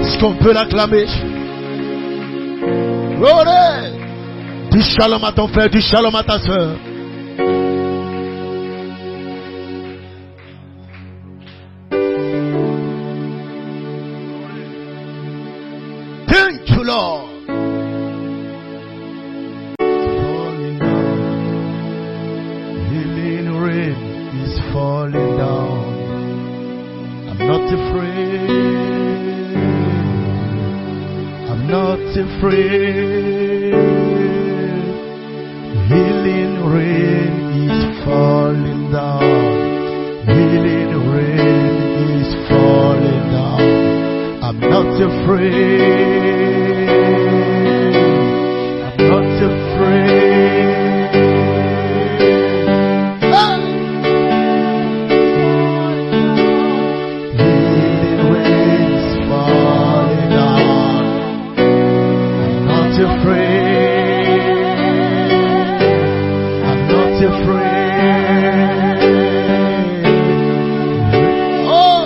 Est-ce qu'on peut l'acclamer? Gloire! Dis shalom à ton frère, dis shalom à ta soeur. Thank you, Lord. Falling down. Healing rain is falling down. I'm not afraid. I'm not afraid. Healing rain is falling down. Healing rain is falling down. I'm not afraid. I'm not afraid. Healing rain is falling down. I'm not afraid. I'm not afraid. Oh,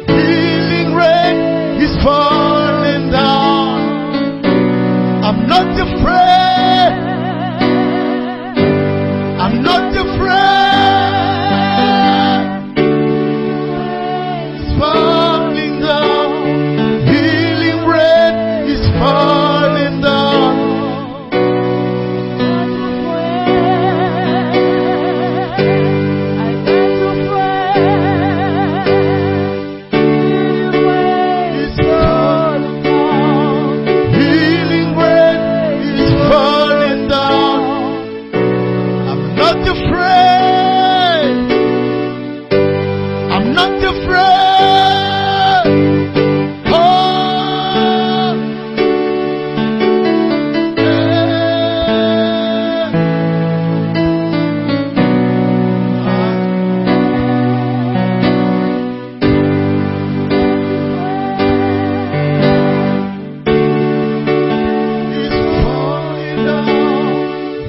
healing rain is falling down. I'm not afraid. I'm not afraid. It's falling down. Healing rain is falling down. It's falling down. Healing rain is falling down. I'm not afraid. I'm not afraid. Oh, it's falling down.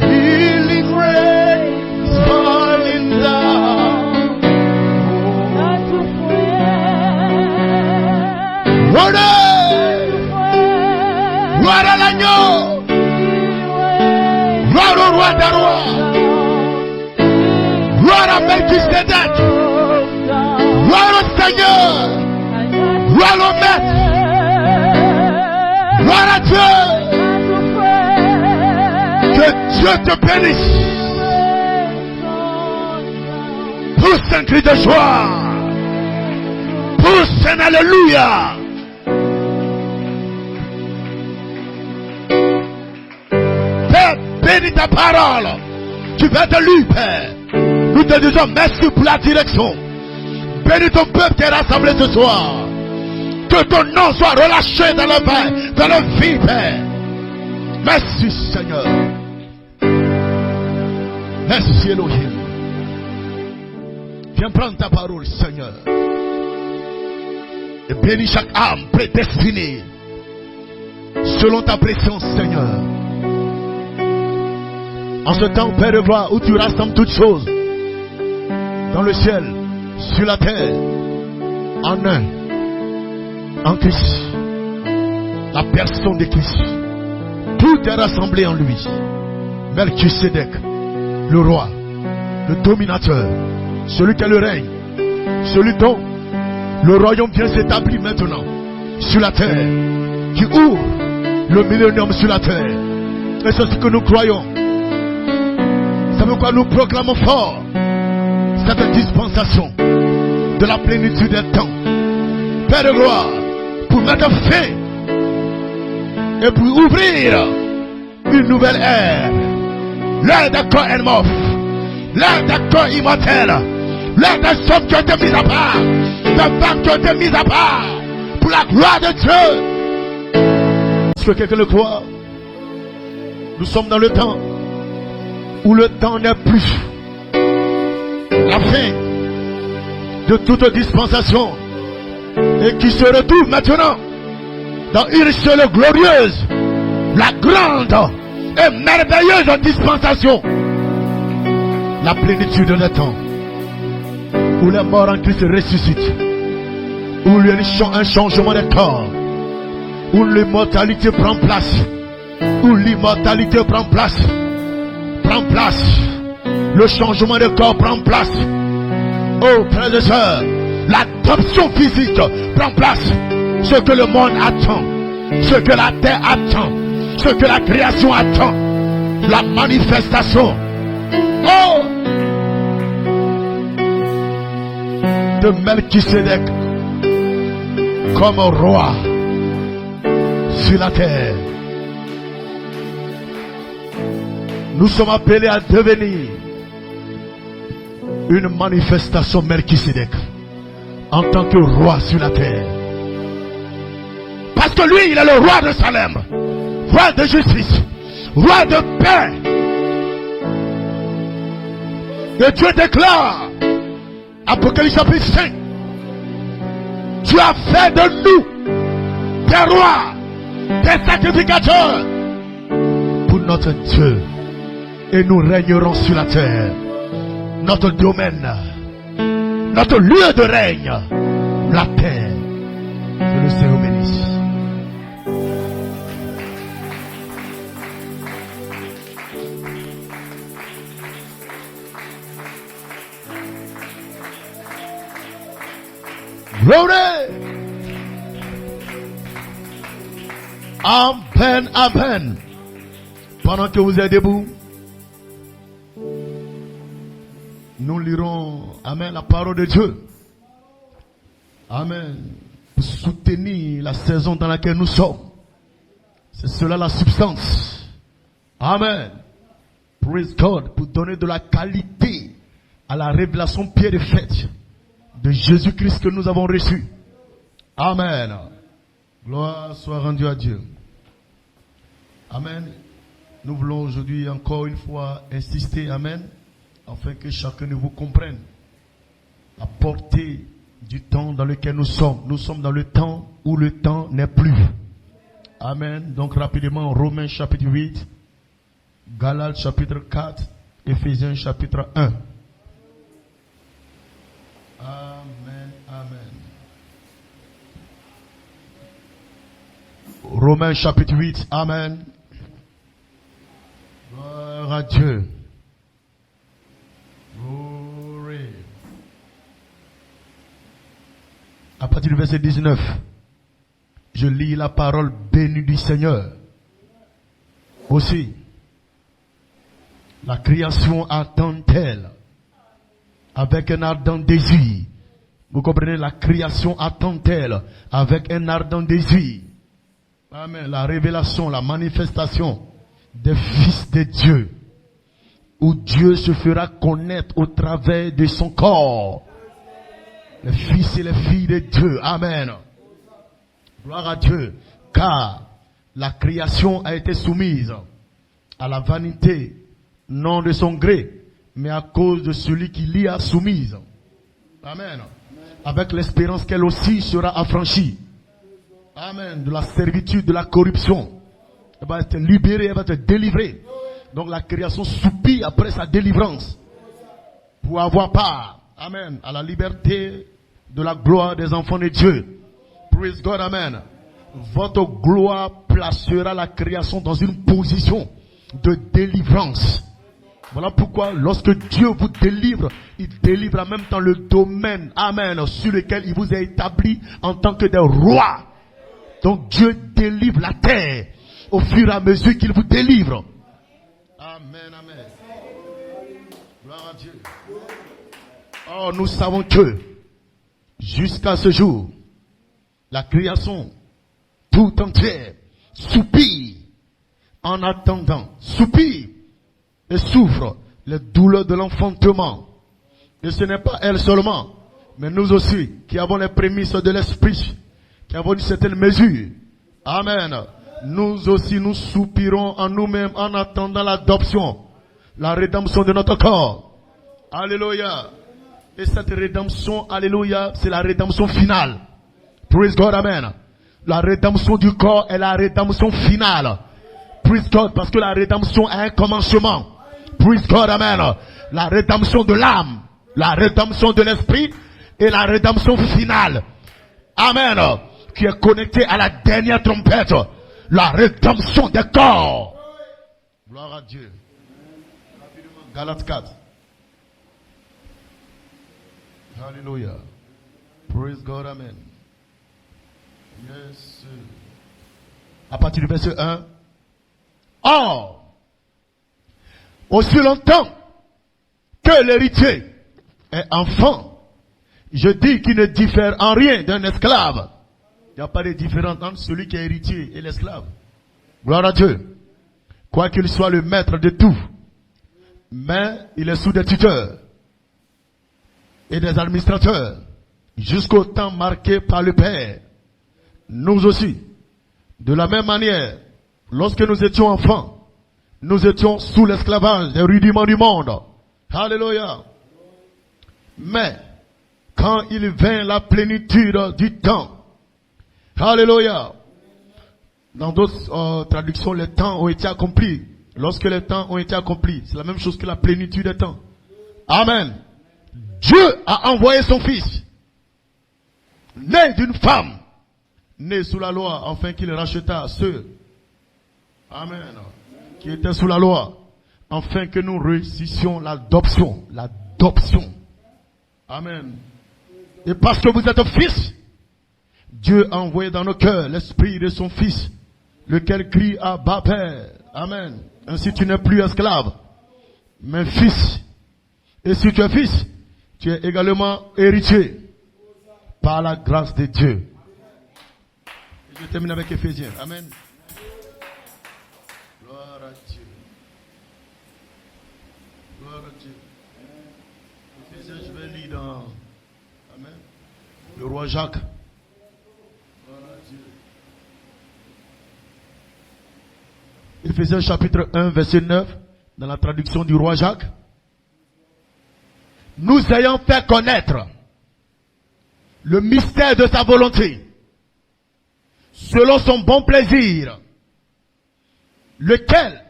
Healing rain is falling down. Gloire! Gloire à l'agneau! Gloire au roi des rois! Gloire à Melchisedec! Gloire au Seigneur! Gloire au Maître! Gloire à Dieu! Que Dieu te bénisse! Pousse un cri de joie! Pousse un alléluia! Père, bénis ta parole. Tu vas de lui, Père. Nous te disons merci pour la direction. Bénis ton peuple qui est rassemblé ce soir. Que ton nom soit relâché dans le Père, dans la vie, Père. Merci, Seigneur. Merci, Elohim. Viens prendre ta parole, Seigneur. Et bénis chaque âme prédestinée selon ta présence, Seigneur. En ce temps, Père de gloire, où tu rassembles toutes choses dans le ciel, sur la terre, en un, en Christ, la personne de Christ, tout est rassemblé en lui. Melchisedec, le roi, le dominateur, celui qui a le règne, celui dont le royaume vient s'établir maintenant sur la terre, qui ouvre le millénium sur la terre. Et c'est ce que nous croyons. C'est pourquoi nous proclamons fort cette dispensation de la plénitude des temps. Père de gloire, pour mettre fin et pour ouvrir une nouvelle ère. L'ère des corps morts, l'ère des corps immortels, l'ère des hommes qui ont été mis à part, des femmes qui ont été mises à part, pour la gloire de Dieu. Est-ce que quelqu'un le croit? Nous sommes dans le temps où le temps n'est plus. La fin de toute dispensation et qui se retrouve maintenant dans une seule glorieuse, la grande et merveilleuse dispensation, la plénitude des temps où les morts en Christ ressuscitent où il y a un changement de corps, où l'immortalité prend place, où l'immortalité prend place, le changement de corps prend place. Oh frères et sœurs, l'adoption physique prend place. Ce que le monde attend, ce que la terre attend, ce que la création attend, la manifestation, oh, de Melchisedec comme roi sur la terre. Nous sommes appelés à devenir une manifestation Melchisedec en tant que roi sur la terre. Parce que lui, il est le roi de Salem, roi de justice, roi de paix. Et Dieu déclare, Apocalypse chapitre 5, tu as fait de nous des rois, des sacrificateurs pour notre Dieu, et nous régnerons sur la terre. Notre domaine, notre lieu de règne, la terre. Que le Seigneur bénisse. Glory. Amen, amen. Pendant que vous êtes debout, nous lirons, amen, la parole de Dieu. Amen. Pour soutenir la saison dans laquelle nous sommes. C'est cela la substance. Amen. Praise God. Pour donner de la qualité à la révélation pied de fête de Jésus-Christ que nous avons reçu. Amen. Gloire soit rendue à Dieu. Amen. Nous voulons aujourd'hui encore une fois insister, amen, afin que chacun de vous comprenne la portée du temps dans lequel nous sommes. Nous sommes dans le temps où le temps n'est plus. Amen. Donc rapidement, Romains chapitre 8, Galates chapitre 4, Éphésiens chapitre 1. Amen, amen. Romains chapitre 8, amen. Gloire à Dieu. Glory. À partir du verset 19, je lis la parole bénie du Seigneur. Aussi, la création attend-elle avec un ardent désir. Vous comprenez, la création attend-elle avec un ardent désir. Amen. La révélation, la manifestation des fils de Dieu, où Dieu se fera connaître au travers de son corps. Les fils et les filles de Dieu. Amen. Gloire à Dieu. Car la création a été soumise à la vanité, non de son gré, mais à cause de celui qui l'y a soumise. Amen. Avec l'espérance qu'elle aussi sera affranchie. Amen. De la servitude, de la corruption. Elle va être libérée, elle va être délivrée. Donc la création soupire après sa délivrance pour avoir part, amen, à la liberté de la gloire des enfants de Dieu. Praise God, amen. Votre gloire placera la création dans une position de délivrance. Voilà pourquoi lorsque Dieu vous délivre, il délivre en même temps le domaine, amen, sur lequel il vous a établi en tant que des rois. Donc Dieu délivre la terre au fur et à mesure qu'il vous délivre. Amen, amen. Gloire à Dieu. Oh, nous savons que jusqu'à ce jour, la création tout entière soupire en attendant, soupire et souffre les douleurs de l'enfantement. Et ce n'est pas elle seulement, mais nous aussi qui avons les prémices de l'esprit, qui avons une certaine mesure. Amen. Nous aussi nous soupirons en nous-mêmes en attendant l'adoption, la rédemption de notre corps. Alléluia. Et cette rédemption, alléluia, c'est la rédemption finale. Praise God, amen. La rédemption du corps est la rédemption finale. Praise God, parce que la rédemption a un commencement. Praise God, amen. La rédemption de l'âme, la rédemption de l'esprit et la rédemption finale Amen. Qui est connecté à la dernière trompette. La rédemption des corps. Gloire à Dieu. Galates 4. Hallelujah. Praise God, amen. Yes. À partir du verset 1. Or, aussi longtemps que l'héritier est enfant, je dis qu'il ne diffère en rien d'un esclave. Il n'y a pas de différence entre celui qui est héritier et l'esclave. Gloire à Dieu. Quoiqu'il soit le maître de tout, mais il est sous des tuteurs et des administrateurs jusqu'au temps marqué par le Père. Nous aussi, de la même manière, lorsque nous étions enfants, nous étions sous l'esclavage des rudiments du monde. Alléluia. Mais, quand il vint la plénitude du temps, alléluia. Dans d'autres traductions, les temps ont été accomplis. Lorsque les temps ont été accomplis, c'est la même chose que la plénitude des temps. Amen. Dieu a envoyé son fils, né d'une femme, né sous la loi, afin qu'il racheta ceux, amen, qui étaient sous la loi, afin que nous réussissions l'adoption. L'adoption. Amen. Et parce que vous êtes fils, Dieu a envoyé dans nos cœurs l'esprit de son fils, lequel crie à Abba Père. Amen. Ainsi tu n'es plus esclave, mais fils. Et si tu es fils, tu es également héritier par la grâce de Dieu. Et je termine avec Éphésiens. Amen. Gloire à Dieu. Gloire à Dieu. Éphésiens, je vais lire dans Amen. Le roi Jacques. Gloire à Dieu. Éphésiens chapitre 1, verset 9, dans la traduction du roi Jacques. Nous ayons fait connaître le mystère de sa volonté, selon son bon plaisir, lequel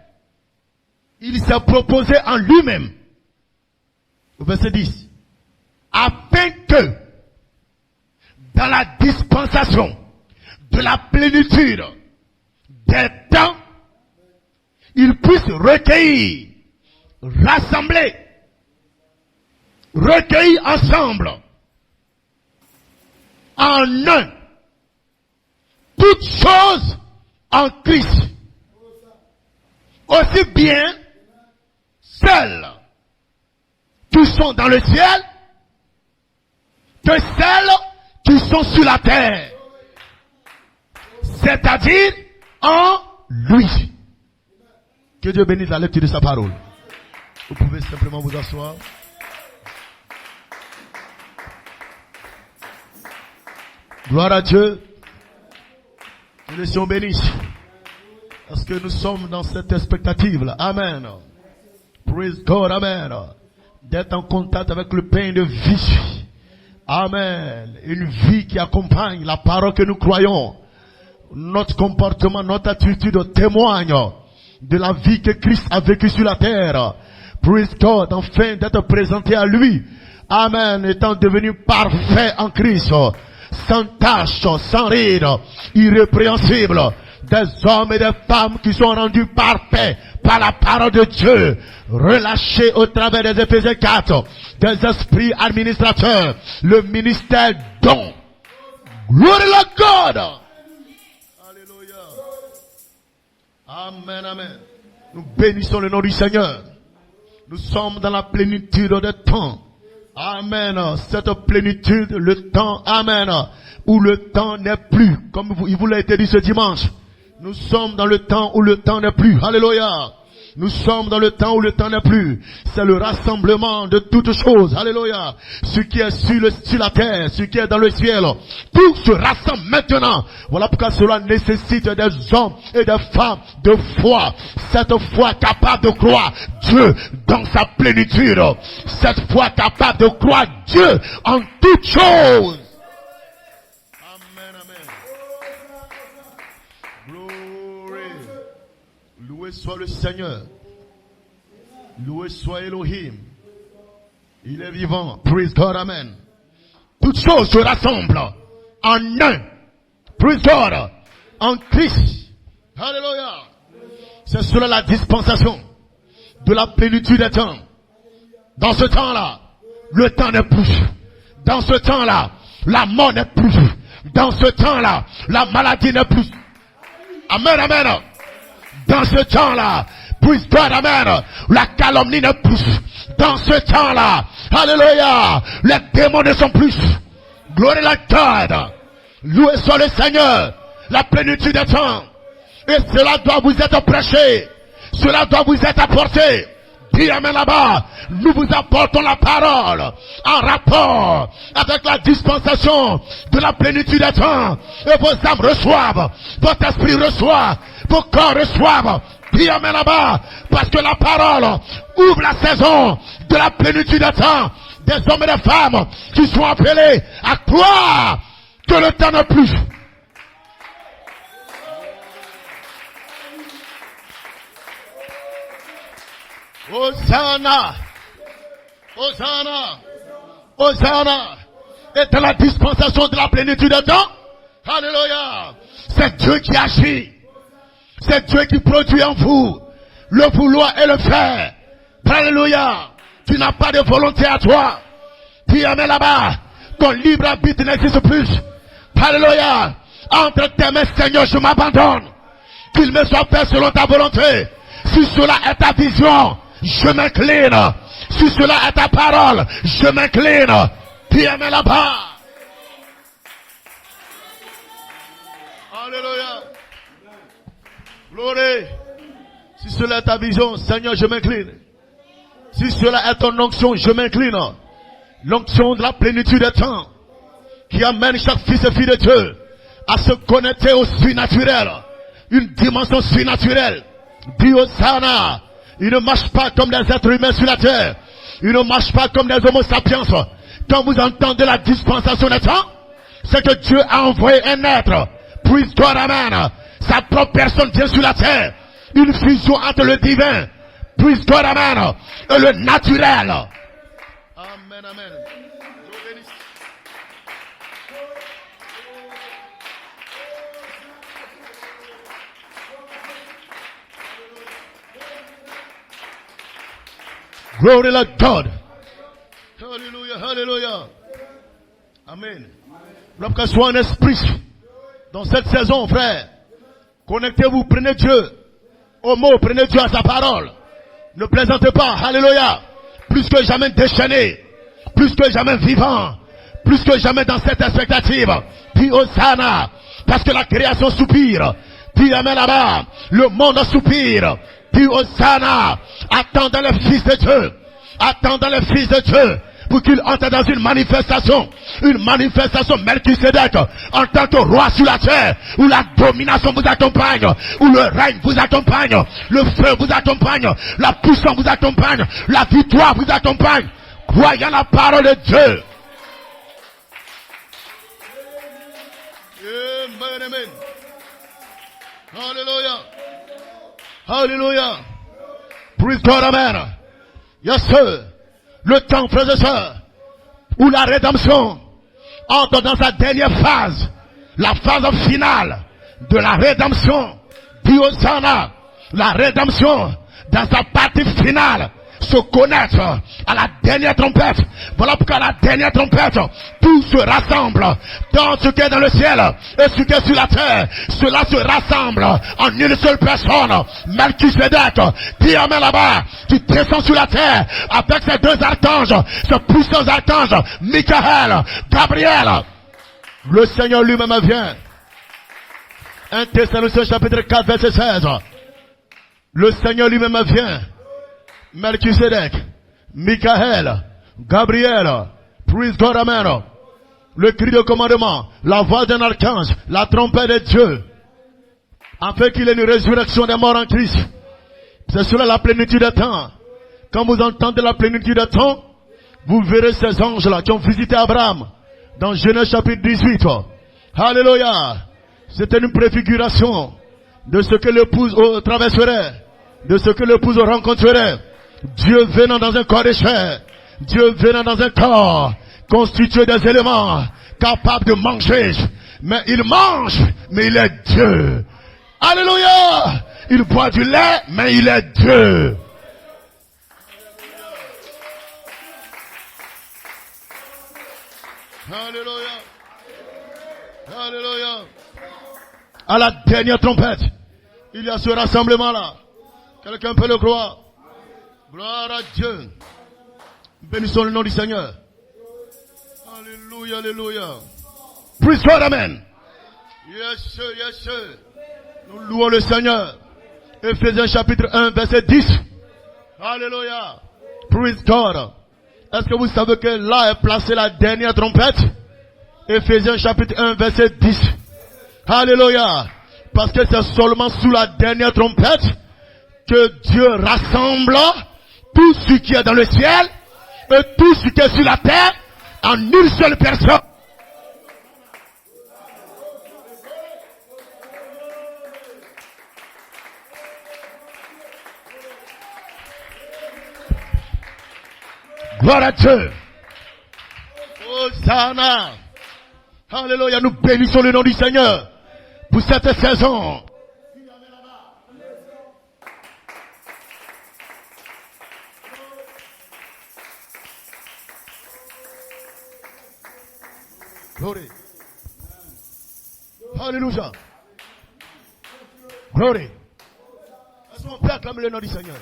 il s'est proposé en lui-même, au verset 10, afin que, dans la dispensation de la plénitude des temps, il puisse recueillir, rassembler, recueillir ensemble, en un, toutes choses en Christ, aussi bien celles qui sont dans le ciel que celles qui sont sur la terre, c'est-à-dire en lui. Que Dieu bénisse la lecture de sa parole. Vous pouvez simplement vous asseoir. Gloire à Dieu. Nous laissons bénisse. Parce que nous sommes dans cette expectative-là. Amen. Praise God. Amen. D'être en contact avec le pain de vie. Amen. Une vie qui accompagne la parole que nous croyons. Notre comportement, notre attitude témoigne de la vie que Christ a vécue sur la terre. Praise God. Enfin d'être présenté à lui. Amen. Étant devenu parfait en Christ. Sans tache, sans ride, irrépréhensible, des hommes et des femmes qui sont rendus parfaits par la parole de Dieu, relâchés au travers des Éphésiens 4, des esprits administrateurs, le ministère don. Glory to God. Alléluia. Amen, amen. Nous bénissons le nom du Seigneur. Nous sommes dans la plénitude des temps. Amen. Cette plénitude, le temps, amen, où le temps n'est plus, comme il vous l'a été dit ce dimanche. Nous sommes dans le temps où le temps n'est plus. Alléluia. Nous sommes dans le temps où le temps n'est plus. C'est le rassemblement de toutes choses. Alléluia. Ce qui est sur la terre, ce qui est dans le ciel, tout se rassemble maintenant. Voilà pourquoi cela nécessite des hommes et des femmes de foi. Cette foi capable de croire Dieu dans sa plénitude. Cette foi capable de croire Dieu en toutes choses. Amen, amen. Glory. Loué soit le Seigneur. Loué soit Elohim. Il est vivant. Praise God, amen. Toutes choses se rassemblent en un. Praise God. En Christ. Alléluia. C'est cela la dispensation de la plénitude des temps. Dans ce temps-là, le temps n'est plus. Dans ce temps-là, la mort n'est plus. Dans ce temps-là, la maladie n'est plus. Amen, amen. Dans ce temps-là, praise God, amen, la calomnie n'est plus. Dans ce temps-là, alléluia, les démons ne sont plus. Glory à God. Loué soit le Seigneur. La plénitude des temps. Et cela doit vous être prêché. Cela doit vous être apporté. Dis amen là-bas. Nous vous apportons la parole en rapport avec la dispensation de la plénitude des temps. Et vos âmes reçoivent. Votre esprit reçoit. Vos corps reçoivent. Dis amen là-bas. Parce que la parole ouvre la saison de la plénitude des temps. Des hommes et des femmes qui sont appelés à croire que le temps n'est plus. Hosanna, Hosanna, Hosanna. Et dans la dispensation de la plénitude des temps, alléluia, c'est Dieu qui agit. C'est Dieu qui produit en vous le vouloir et le faire. Alléluia. Tu n'as pas de volonté à toi. Dis amen là-bas. Ton libre arbitre n'existe plus. Alléluia. Entre tes mains, Seigneur, je m'abandonne. Qu'il me soit fait selon ta volonté. Si cela est ta vision, je m'incline. Si cela est ta parole, je m'incline. Dis amen là-bas. Alléluia. Gloire. Si cela est ta vision, Seigneur, je m'incline. Si cela est ton onction, je m'incline. L'onction de la plénitude des temps qui amène chaque fils et fille de Dieu à se connecter au surnaturel. Une dimension surnaturelle. Dis Hosanna. Il ne marche pas comme des êtres humains sur la terre. Il ne marche pas comme des homo sapiens. Quand vous entendez la dispensation des temps, c'est que Dieu a envoyé un être. Praise God, amen. Sa propre personne vient sur la terre. Une fusion entre le divin, praise God, amen, et le naturel. Amen, amen. Glory to God. Hallelujah, hallelujah. Amen. Lorsque soit un esprit dans cette saison, frère, connectez-vous, prenez Dieu au mot, prenez Dieu à sa parole. Ne plaisantez pas, alléluia. Plus que jamais déchaîné, plus que jamais vivant, plus que jamais dans cette expectative. Puis Hosanna, parce que la création soupire. Puis amen là-bas, le monde soupire. Puis Hosanna, attendez le Fils de Dieu. Attendez le Fils de Dieu pour qu'il entre dans une manifestation Melchisedec en tant que roi sur la terre, où la domination vous accompagne, où le règne vous accompagne, le feu vous accompagne, la puissance vous accompagne, la victoire vous accompagne. Croyez en la parole de Dieu. Amen, amen. Hallelujah. Hallelujah. Praise God, amen. Yes, sir. Le temps, frères et sœurs, où la rédemption entre dans sa dernière phase, la phase finale de la rédemption. Dis Hosanna, la rédemption dans sa partie finale se connaître à la dernière trompette. Voilà pourquoi la dernière trompette, tout se rassemble dans ce qui est dans le ciel et ce qui est sur la terre. Cela se rassemble en une seule personne. Melchisedec, dis amen là-bas, qui descend sur la terre avec ces deux archanges, ces puissants archanges, Michael, Gabriel. Le Seigneur lui-même vient. 1 Thessaloniciens chapitre 4 verset 16. Le Seigneur lui-même vient. Melchisedec, Michael, Gabriel, praise God, amen. Le cri de commandement, la voix d'un archange, la trompette de Dieu, afin qu'il ait une résurrection des morts en Christ. C'est cela la plénitude des temps. Quand vous entendez la plénitude des temps, vous verrez ces anges-là qui ont visité Abraham dans Genèse chapitre 18. Alléluia. C'était une préfiguration de ce que l'épouse traverserait, de ce que l'épouse rencontrerait. Dieu venant dans un corps de chair, Dieu venant dans un corps constitué des éléments capables de manger mais il mange, mais il est Dieu. Alléluia. Il boit du lait, mais il est Dieu. Alléluia. Alléluia. À la dernière trompette, il y a ce rassemblement-là. Quelqu'un peut le croire. Gloire à Dieu. Bénissons le nom du Seigneur. Alléluia, alléluia. Praise God, amen. Yes, sir, yes, sir. Nous louons le Seigneur. Éphésiens chapitre 1, verset 10. Alléluia. Praise God. Est-ce que vous savez que là est placée la dernière trompette? Éphésiens chapitre 1, verset 10. Alléluia. Parce que c'est seulement sous la dernière trompette que Dieu rassemble tout ce qui est dans le ciel et tout ce qui est sur la terre en une seule personne. Gloire à Dieu. Hosanna. Alléluia. Nous bénissons le nom du Seigneur pour cette saison. Glory. Alléluia. Glory. Est-ce qu'on peut acclamer le nom du Seigneur?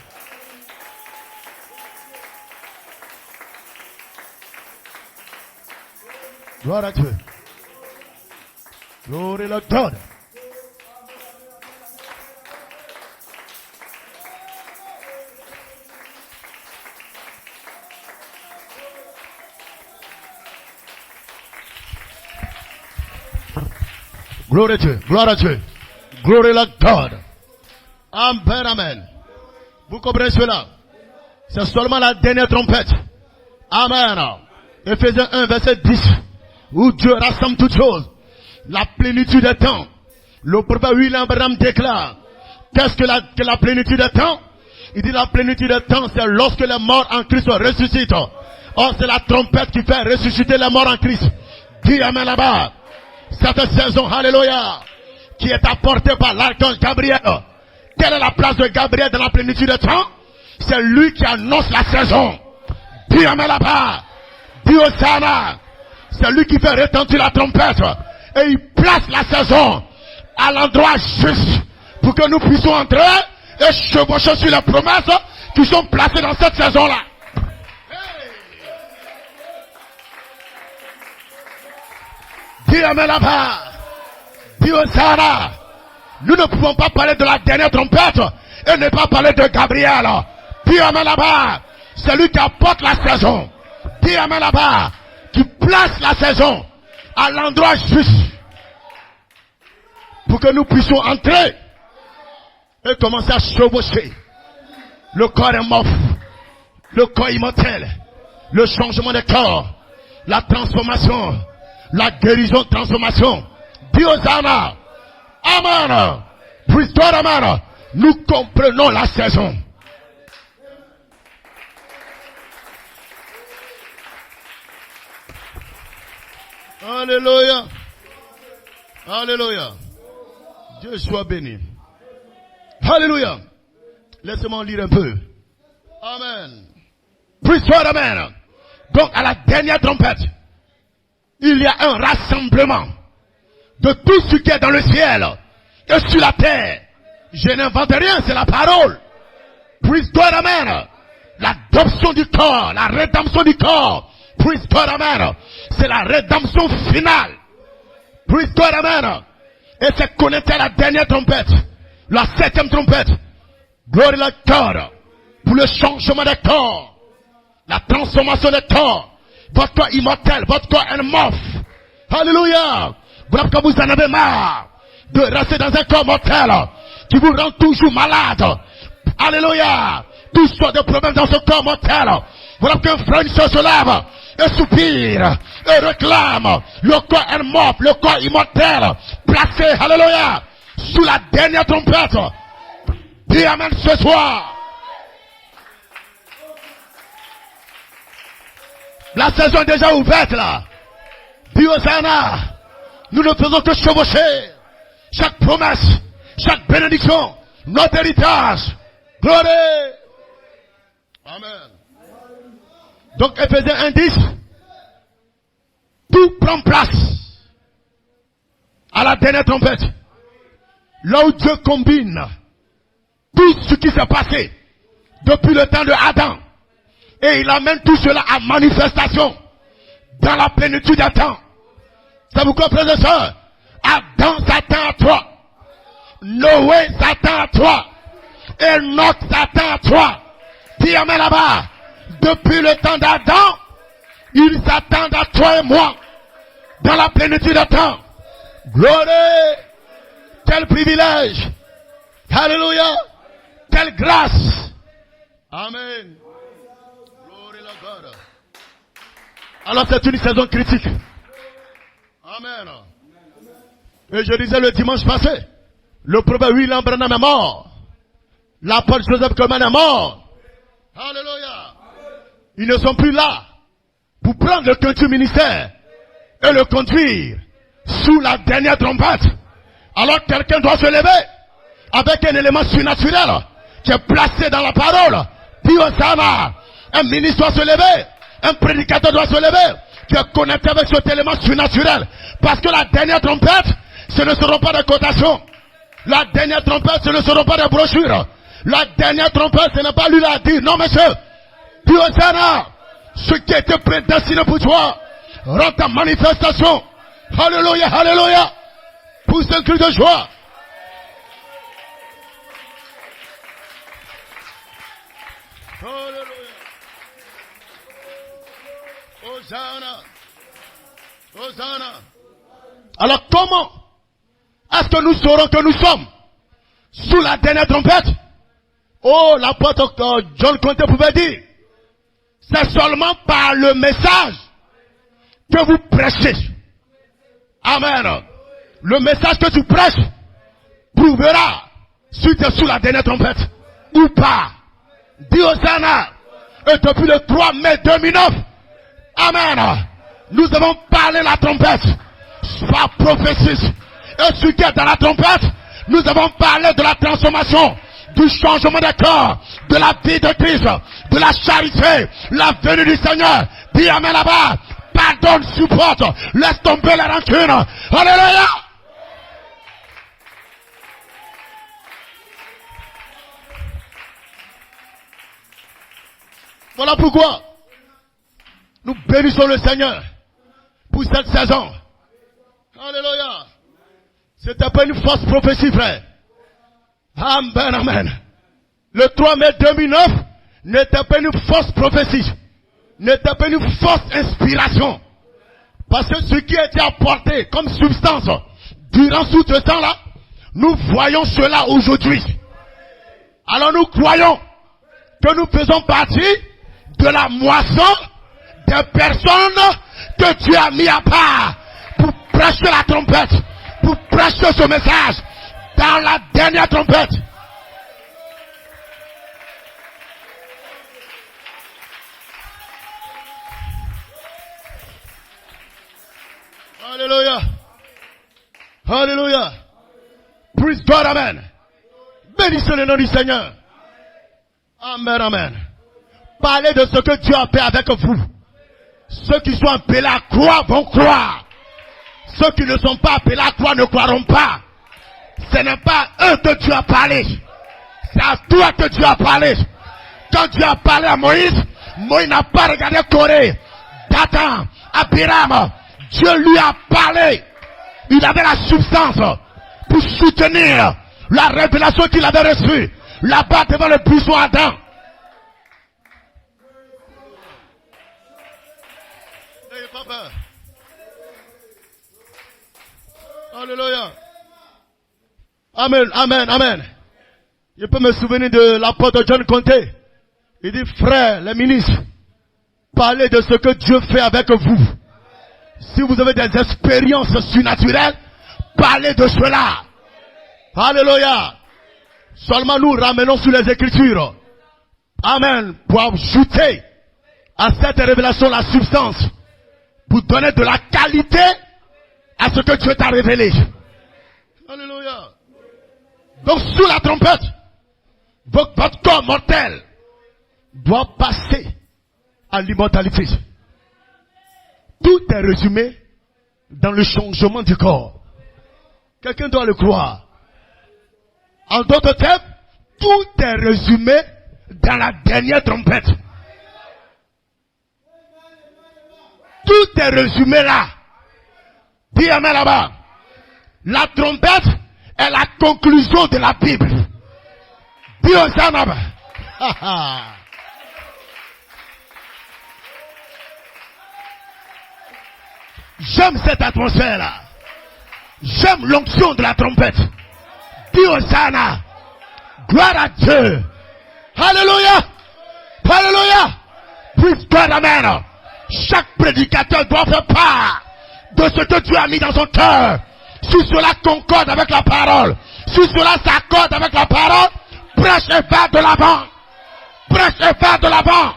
Gloire à Dieu. Glory to God. Glory à Dieu. Gloire à Dieu. Glory to God. Amen, amen. Vous comprenez cela? C'est seulement la dernière trompette. Amen. Éphésiens 1, verset 10. Où Dieu rassemble toutes choses. La plénitude des temps. Le prophète William Branham déclare. Qu'est-ce que la plénitude des temps? Il dit la plénitude des temps, c'est lorsque les morts en Christ ressuscitent. Or, c'est la trompette qui fait ressusciter les morts en Christ. Dis amen là-bas. Cette saison, alléluia, qui est apportée par l'archange Gabriel. Quelle est la place de Gabriel dans la plénitude des temps? C'est lui qui annonce la saison. Dis amen là-bas. Dis Hosanna. C'est lui qui fait retentir la trompette. Et il place la saison à l'endroit juste pour que nous puissions entrer et chevaucher sur les promesses qui sont placées dans cette saison-là. Dis amen là-bas. Dis Hosanna. Nous ne pouvons pas parler de la dernière trompette et ne pas parler de Gabriel. Dis amen là-bas. C'est lui qui apporte la saison. Dis amen là-bas. Qui place la saison à l'endroit juste pour que nous puissions entrer et commencer à chevaucher. Le corps est mort, le corps immortel, le changement de corps, la transformation, la guérison, transformation. Dis Hosanna. Amen. Praise God, amen. Nous comprenons la saison. Alléluia. Alléluia. Dieu soit béni. Alléluia. Laissez-moi lire un peu. Amen. Praise God, amen. Donc à la dernière trompette, il y a un rassemblement de tout ce qui est dans le ciel et sur la terre. Je n'invente rien, c'est la parole. Praise God, amen. L'adoption du corps, la rédemption du corps. Praise God, amen. C'est la rédemption finale. Praise God, amen. Et c'est connecté à la dernière trompette. La 7e trompette. Glory to God. Pour le changement des corps. La transformation des corps. Votre corps immortel, votre corps morphe. Alléluia. Voilà que vous en avez marre de rester dans un corps mortel qui vous rend toujours malade. Alléluia. Tout sortes de problèmes dans ce corps mortel. Voilà qu'un frère se lève et soupire et réclame le corps mort, le corps immortel placé, alléluia, sous la dernière trompette. Dis amen ce soir. La saison est déjà ouverte là. Dis Hosanna. Nous ne faisons que chevaucher chaque promesse, chaque bénédiction, notre héritage. Gloire. Amen. Donc Ephésiens 1:10, tout prend place à la dernière trompette. Là où Dieu combine tout ce qui s'est passé depuis le temps de Adam. Et il amène tout cela à manifestation dans la plénitude des temps. Ça vous comprend, frères et sœurs? Adam s'attend à toi. Noé s'attend à toi. Enoch s'attend à toi. Dis amen là-bas. Depuis le temps d'Adam, ils s'attendent à toi et moi dans la plénitude des temps. Gloire! Quel privilège! Alléluia! Quelle grâce! Amen. Alors c'est une saison critique. Amen. Et je disais le dimanche passé, le prophète William Branham est mort. L'apôtre Joseph Coleman est mort. Alléluia. Ils ne sont plus là pour prendre le conduit ministère et le conduire sous la dernière trompette. Alors quelqu'un doit se lever avec un élément surnaturel qui est placé dans la parole. Puis Osana, un ministre doit se lever, un prédicateur doit se lever, qui est connecté avec cet élément surnaturel. Parce que la dernière trompette, ce ne seront pas des cotations. La dernière trompette, ce ne seront pas des brochures. La dernière trompette, ce n'est pas lui à dire. Non, monsieur. Puis Osana, ce qui était prédestiné pour toi, rentre en manifestation. Alléluia, alléluia. Pousse un cri de joie. Alléluia. Hosanna. Hosanna. Alors comment est-ce que nous saurons que nous sommes sous la dernière trompette? Oh, l'apôtre John Conte pouvait dire, c'est seulement par le message que vous prêchez. Amen. Le message que tu prêches prouvera si tu es sous la dernière trompette ou pas. Dis Hosanna. Et depuis le 3 mai 2009, amen, nous avons parlé la trompette par prophétie. Et ce qui est dans la trompette, nous avons parlé de la transformation, du changement de corps, de la vie de Christ, de la charité, la venue du Seigneur. Dis amen là-bas. Pardonne, supporte, laisse tomber la rancune. Alléluia. Voilà pourquoi nous bénissons le Seigneur pour cette saison. Alléluia. C'était pas une fausse prophétie, frère. Amen, amen. Le 3 mai 2009 n'était pas une fausse prophétie. N'était pas une fausse inspiration. Parce que ce qui a été apporté comme substance durant tout ce temps-là, nous voyons cela aujourd'hui. Alors nous croyons que nous faisons partie de la moisson des personnes que tu as mis à part pour prêcher la trompette, pour prêcher ce message dans la dernière trompette. Alléluia. Alléluia. Praise God, amen. Bénissez le nom du Seigneur. Amen, amen. Parlez de ce que Dieu a fait avec vous. Ceux qui sont appelés à croire vont croire. Ceux qui ne sont pas appelés à croire ne croiront pas. Ce n'est pas eux que Dieu a parlé. C'est à toi que Dieu a parlé. Quand Dieu a parlé à Moïse, Moïse n'a pas regardé Corée, Dathan, Abiram. Dieu lui a parlé. Il avait la substance pour soutenir la révélation qu'il avait reçue là-bas devant le buisson Adam. N'ayez pas peur. Alléluia. Amen, amen, amen. Je peux me souvenir de l'apôtre John Conte. Il dit, frère, les ministres, parlez de ce que Dieu fait avec vous. Si vous avez des expériences surnaturelles, parlez de cela. Alléluia. Seulement nous ramenons sur les Écritures. Amen. Pour ajouter à cette révélation la substance. Pour donner de la qualité à ce que Dieu t'a révélé. Alléluia. Donc sous la trompette, votre corps mortel doit passer à l'immortalité. Tout est résumé dans le changement du corps. Quelqu'un doit le croire. En d'autres termes, tout est résumé dans la dernière trompette. Tout est résumé là. Dis amen là-bas. La trompette est la conclusion de la Bible. Dis amen là-bas. J'aime cette atmosphère-là. J'aime l'onction de la trompette. Dis Hosanna. Gloire à Dieu. Alléluia. Alléluia. Praise God, amen. Chaque prédicateur doit faire part de ce que Dieu a mis dans son cœur. Si cela concorde avec la parole, si cela s'accorde avec la parole, prêche et va de l'avant. Prêche et va de l'avant.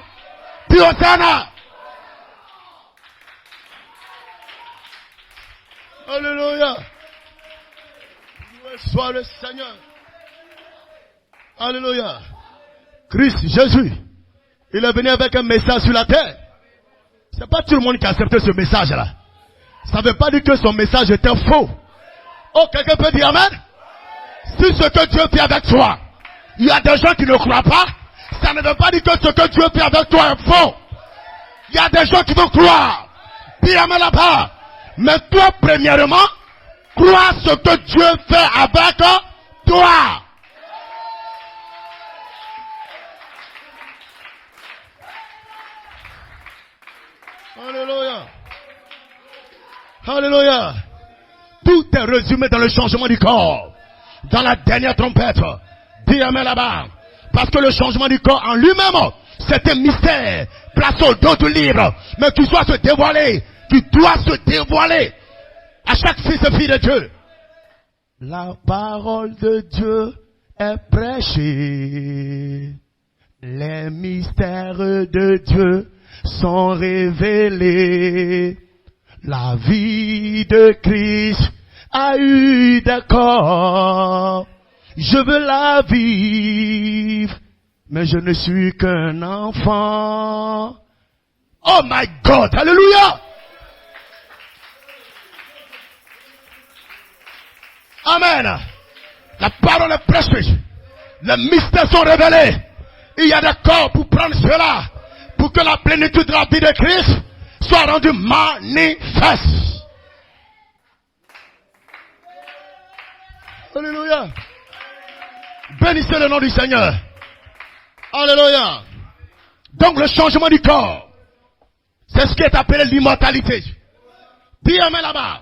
Dis Hosanna. Alléluia. Sois le Seigneur. Alléluia. Christ, Jésus, il est venu avec un message sur la terre. C'est pas tout le monde qui a accepté ce message-là. Ça ne veut pas dire que son message était faux. Oh, quelqu'un peut dire amen? Si ce que Dieu fait avec toi, il y a des gens qui ne croient pas, ça ne veut pas dire que ce que Dieu fait avec toi est faux. Il y a des gens qui vont croire. Dis amen là-bas. Mais toi, premièrement, crois ce que Dieu fait avec toi. Alléluia. Alléluia. Tout est résumé dans le changement du corps. Dans la dernière trompette. Dis amen là-bas. Parce que le changement du corps en lui-même, c'est un mystère placé au dos du livre. Mais qui doit se dévoiler. Qui doit se dévoiler à chaque fils et fille de Dieu. La parole de Dieu est prêchée. Les mystères de Dieu sont révélés. La vie de Christ a eu des corps. Je veux la vivre, mais je ne suis qu'un enfant. Oh my God, alléluia. Amen. La parole est prêchée. Les mystères sont révélés. Il y a des corps pour prendre cela. Pour que la plénitude de la vie de Christ soit rendue manifeste. Alléluia. Bénissez le nom du Seigneur. Alléluia. Donc le changement du corps, c'est ce qui est appelé l'immortalité. Dis amen là-bas.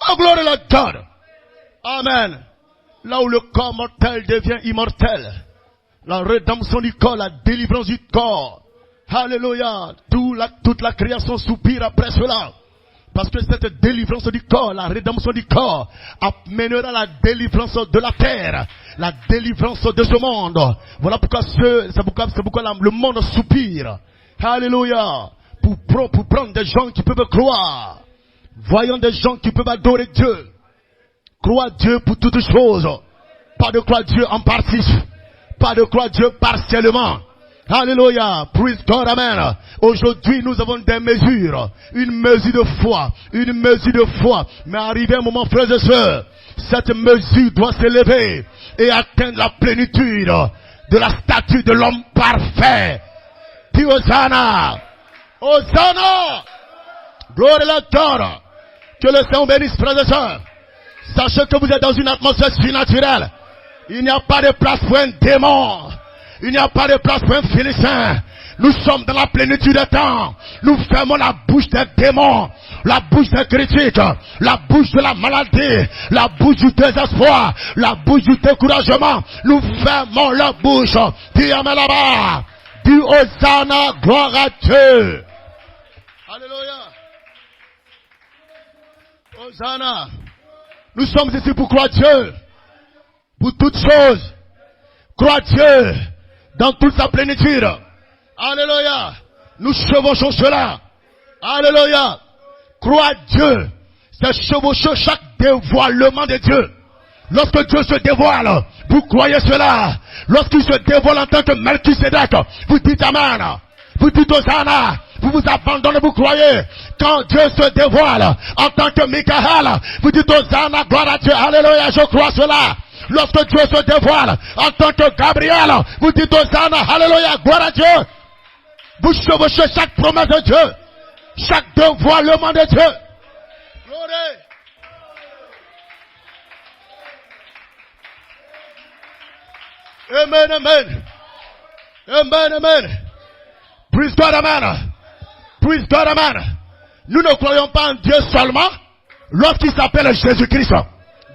Oh glory to God. Amen. Là où le corps mortel devient immortel. La rédemption du corps, la délivrance du corps. Alléluia. Toute la création soupire après cela. Parce que cette délivrance du corps, la rédemption du corps, amènera la délivrance de la terre. La délivrance de ce monde. Voilà pourquoi c'est pourquoi le monde soupire. Alléluia. Pour prendre des gens qui peuvent croire. Voyons des gens qui peuvent adorer Dieu. Croire Dieu pour toutes choses. Pas de croire Dieu en partie. Pas de croire Dieu partiellement. Alléluia. Praise God, amen. Aujourd'hui, nous avons des mesures. Une mesure de foi. Une mesure de foi. Mais arrivé un moment, frères et sœurs, cette mesure doit s'élever et atteindre la plénitude de la statue de l'homme parfait. Dis Hosanna. Hosanna. Gloire à Dieu. Que le Seigneur bénisse, frères et sœurs. Sachez que vous êtes dans une atmosphère surnaturelle. Il n'y a pas de place pour un démon. Il n'y a pas de place pour un Philistin. Nous sommes dans la plénitude des temps. Nous fermons la bouche des démons, la bouche des critiques, la bouche de la maladie, la bouche du désespoir, la bouche du découragement. Nous fermons la bouche. Dis amen là-bas. Dis Hosanna, gloire à Dieu. Alléluia. Hosanna. Nous sommes ici pour croire Dieu. Pour toutes choses. Croire Dieu dans toute sa plénitude. Alléluia. Nous chevauchons cela. Alléluia. Croire Dieu, c'est chevaucher chaque dévoilement de Dieu. Lorsque Dieu se dévoile, vous croyez cela. Lorsqu'il se dévoile en tant que Melchisedec, vous dites Amen. Vous dites Hosanna. Vous vous abandonnez, vous croyez. Quand Dieu se dévoile en tant que Michael, vous dites Hosanna, gloire à Dieu. Alléluia, je crois cela. Lorsque Dieu se dévoile en tant que Gabriel, vous dites Hosanna, alléluia, gloire à Dieu. Vous chevauchez chaque promesse de Dieu, chaque dévoilement de Dieu. Gloire. Amen, amen. Amen, amen. Praise God, amen. Praise God, amen. Nous ne croyons pas en Dieu seulement lorsqu'il s'appelle Jésus-Christ.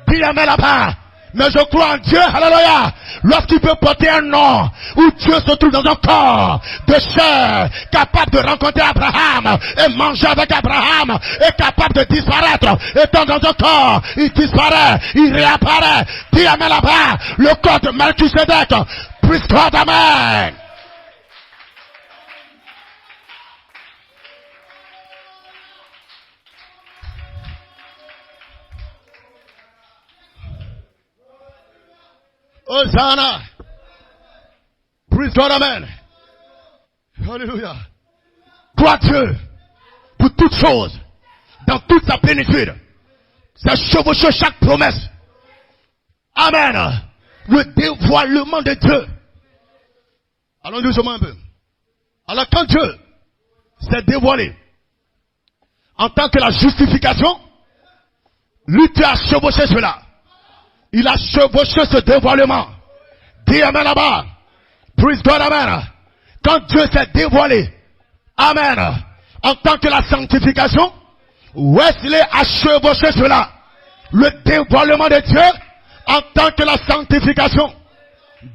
Dis amen là-bas. Mais je crois en Dieu, alléluia, lorsqu'il peut porter un nom où Dieu se trouve dans un corps de chair, capable de rencontrer Abraham et manger avec Abraham, et capable de disparaître, étant dans un corps, il disparaît, il réapparaît. Dis amen là-bas, le corps de Melchisedec. Praise God, amen. Hosanna. Praise God, amen. Alléluia. Gloire à Dieu pour toutes choses, dans toute sa plénitude. Ça chevauche chaque promesse. Amen. Le dévoilement de Dieu. Allons doucement un peu. Alors quand Dieu s'est dévoilé en tant que la justification, lui tu as chevauché cela. Il a chevauché ce dévoilement. Dis amen là-bas. Praise God, amen. Quand Dieu s'est dévoilé, amen, en tant que la sanctification, Wesley a chevauché cela. Le dévoilement de Dieu en tant que la sanctification.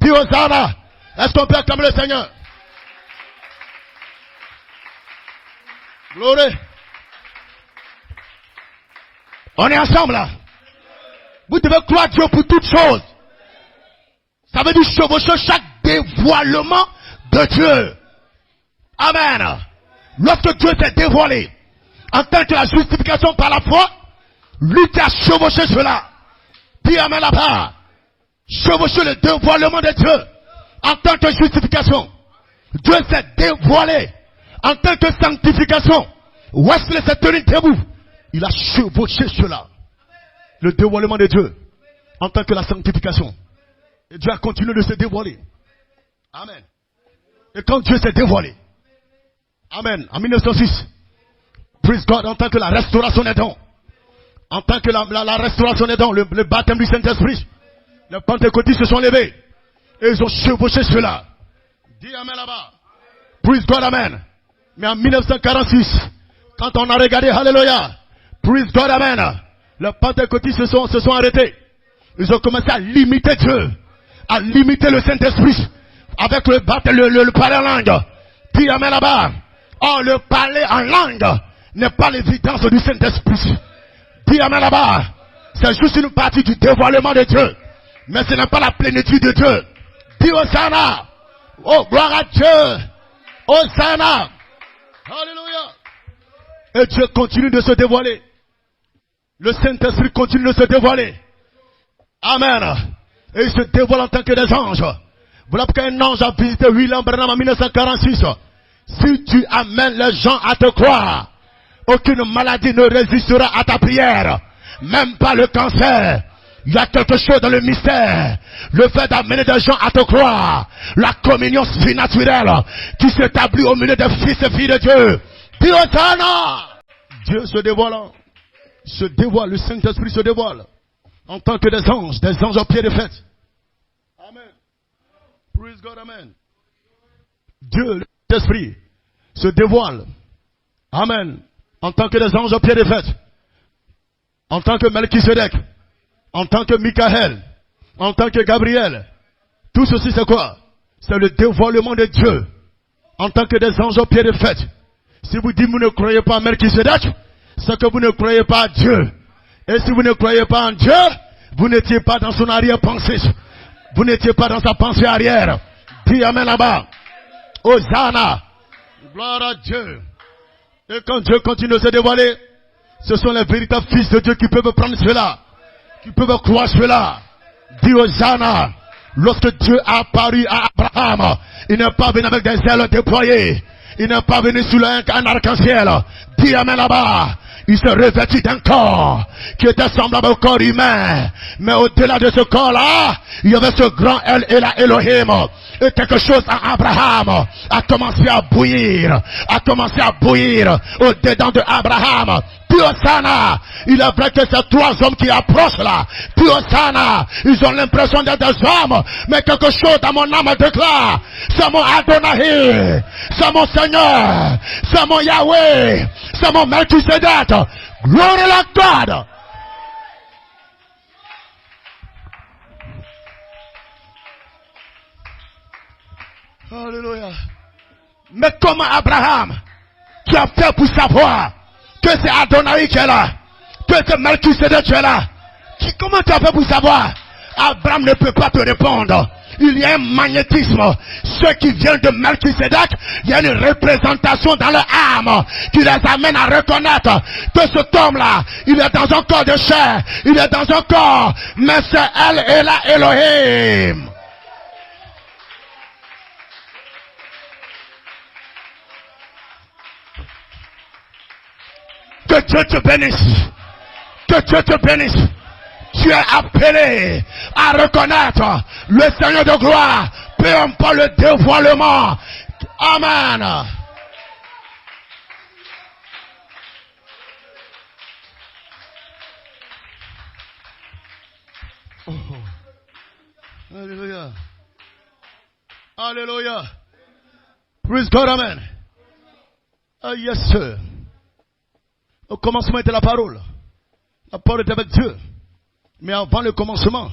Dis Hosanna. Est-ce qu'on peut acclamer le Seigneur? Gloire. On est ensemble là. Vous devez croire Dieu pour toutes choses. Ça veut dire chevaucher chaque dévoilement de Dieu. Amen. Lorsque Dieu s'est dévoilé en tant que la justification par la foi, lui qui a chevauché cela. Dis amen là-bas. Chevaucher le dévoilement de Dieu en tant que justification. Dieu s'est dévoilé en tant que sanctification. Wesley s'est tenu debout. Il a chevauché cela. Le dévoilement de Dieu en tant que la sanctification. Et Dieu a continué de se dévoiler. Amen. Et quand Dieu s'est dévoilé, amen, en 1906, praise God, en tant que la restauration des dons, en tant que la restauration des dons, le baptême du Saint-Esprit, les pentecôtistes se sont levés et ils ont chevauché cela. Dis amen là-bas. Praise God, amen. Mais en 1946, quand on a regardé, alléluia, praise God, amen, les pentecôtistes se sont arrêtés. Ils ont commencé à limiter Dieu, à limiter le Saint-Esprit avec le parler en langue. Dis amen là-bas. Or, le parler en langue n'est pas l'évidence du Saint-Esprit. Dis amen là-bas. C'est juste une partie du dévoilement de Dieu. Mais ce n'est pas la plénitude de Dieu. Dis Hosanna. Oh, gloire à Dieu. Hosanna. Alléluia. Et Dieu continue de se dévoiler. Le Saint-Esprit continue de se dévoiler. Amen. Et il se dévoile en tant que des anges. Voilà pourquoi un ange a visité William Branham en 1946. Si tu amènes les gens à te croire, aucune maladie ne résistera à ta prière. Même pas le cancer. Il y a quelque chose dans le mystère. Le fait d'amener des gens à te croire. La communion surnaturelle qui s'établit au milieu des fils et filles de Dieu. Dis Hosanna. Dieu se dévoile. Le Saint-Esprit se dévoile en tant que des anges au pied de fête. Amen. Praise God, amen. Dieu, le Saint-Esprit, se dévoile. Amen. En tant que des anges au pied de fête. En tant que Melchisedec. En tant que Michael. En tant que Gabriel. Tout ceci c'est quoi? C'est le dévoilement de Dieu. En tant que des anges au pied de fête. Si vous dites que vous ne croyez pas à Melchisedec, c'est que vous ne croyez pas à Dieu. Et si vous ne croyez pas en Dieu, vous n'étiez pas dans son arrière-pensée. Vous n'étiez pas dans sa pensée arrière. Dis amen là-bas. Hosanna. Gloire à Dieu. Et quand Dieu continue de se dévoiler, Ce sont les véritables fils de Dieu qui peuvent prendre cela, qui peuvent croire cela. Dis Hosanna. Lorsque Dieu a apparu à Abraham, il n'est pas venu avec des ailes déployées. Il n'est pas venu sous un arc-en-ciel. Dis Amen là-bas. Il se revêtit d'un corps qui était semblable au corps humain. Mais au-delà de ce corps-là, il y avait ce grand Elohim. Et quelque chose à Abraham a commencé à bouillir. Au-dedans de Abraham. Puis Hosanna, il est vrai que ces trois hommes qui approchent là, puis Hosanna, ils ont l'impression d'être des hommes, mais quelque chose dans mon âme déclare, c'est mon Adonai, c'est mon Seigneur, c'est mon Yahweh, c'est mon Melchizedek. Glory to God. Alléluia. Mais comment Abraham, qui a fait pour savoir que c'est Adonai qui est là, que c'est Melchizedek qui est là, comment tu as fait pour savoir? Abraham ne peut pas te répondre. Il y a un magnétisme. Ceux qui viennent de Melchizedek, il y a une représentation dans leur âme qui les amène à reconnaître que cet homme-là, il est dans un corps de chair, il est dans un corps, mais c'est elle et la Elohim. Que Dieu te bénisse. Que Dieu te bénisse. Tu es appelé à reconnaître le Seigneur de gloire, peu importe le dévoilement. Amen. Oh. Alléluia. Alléluia. Praise God, amen. Oh, yes, sir. Au commencement était la parole. La parole était avec Dieu. Mais avant le commencement,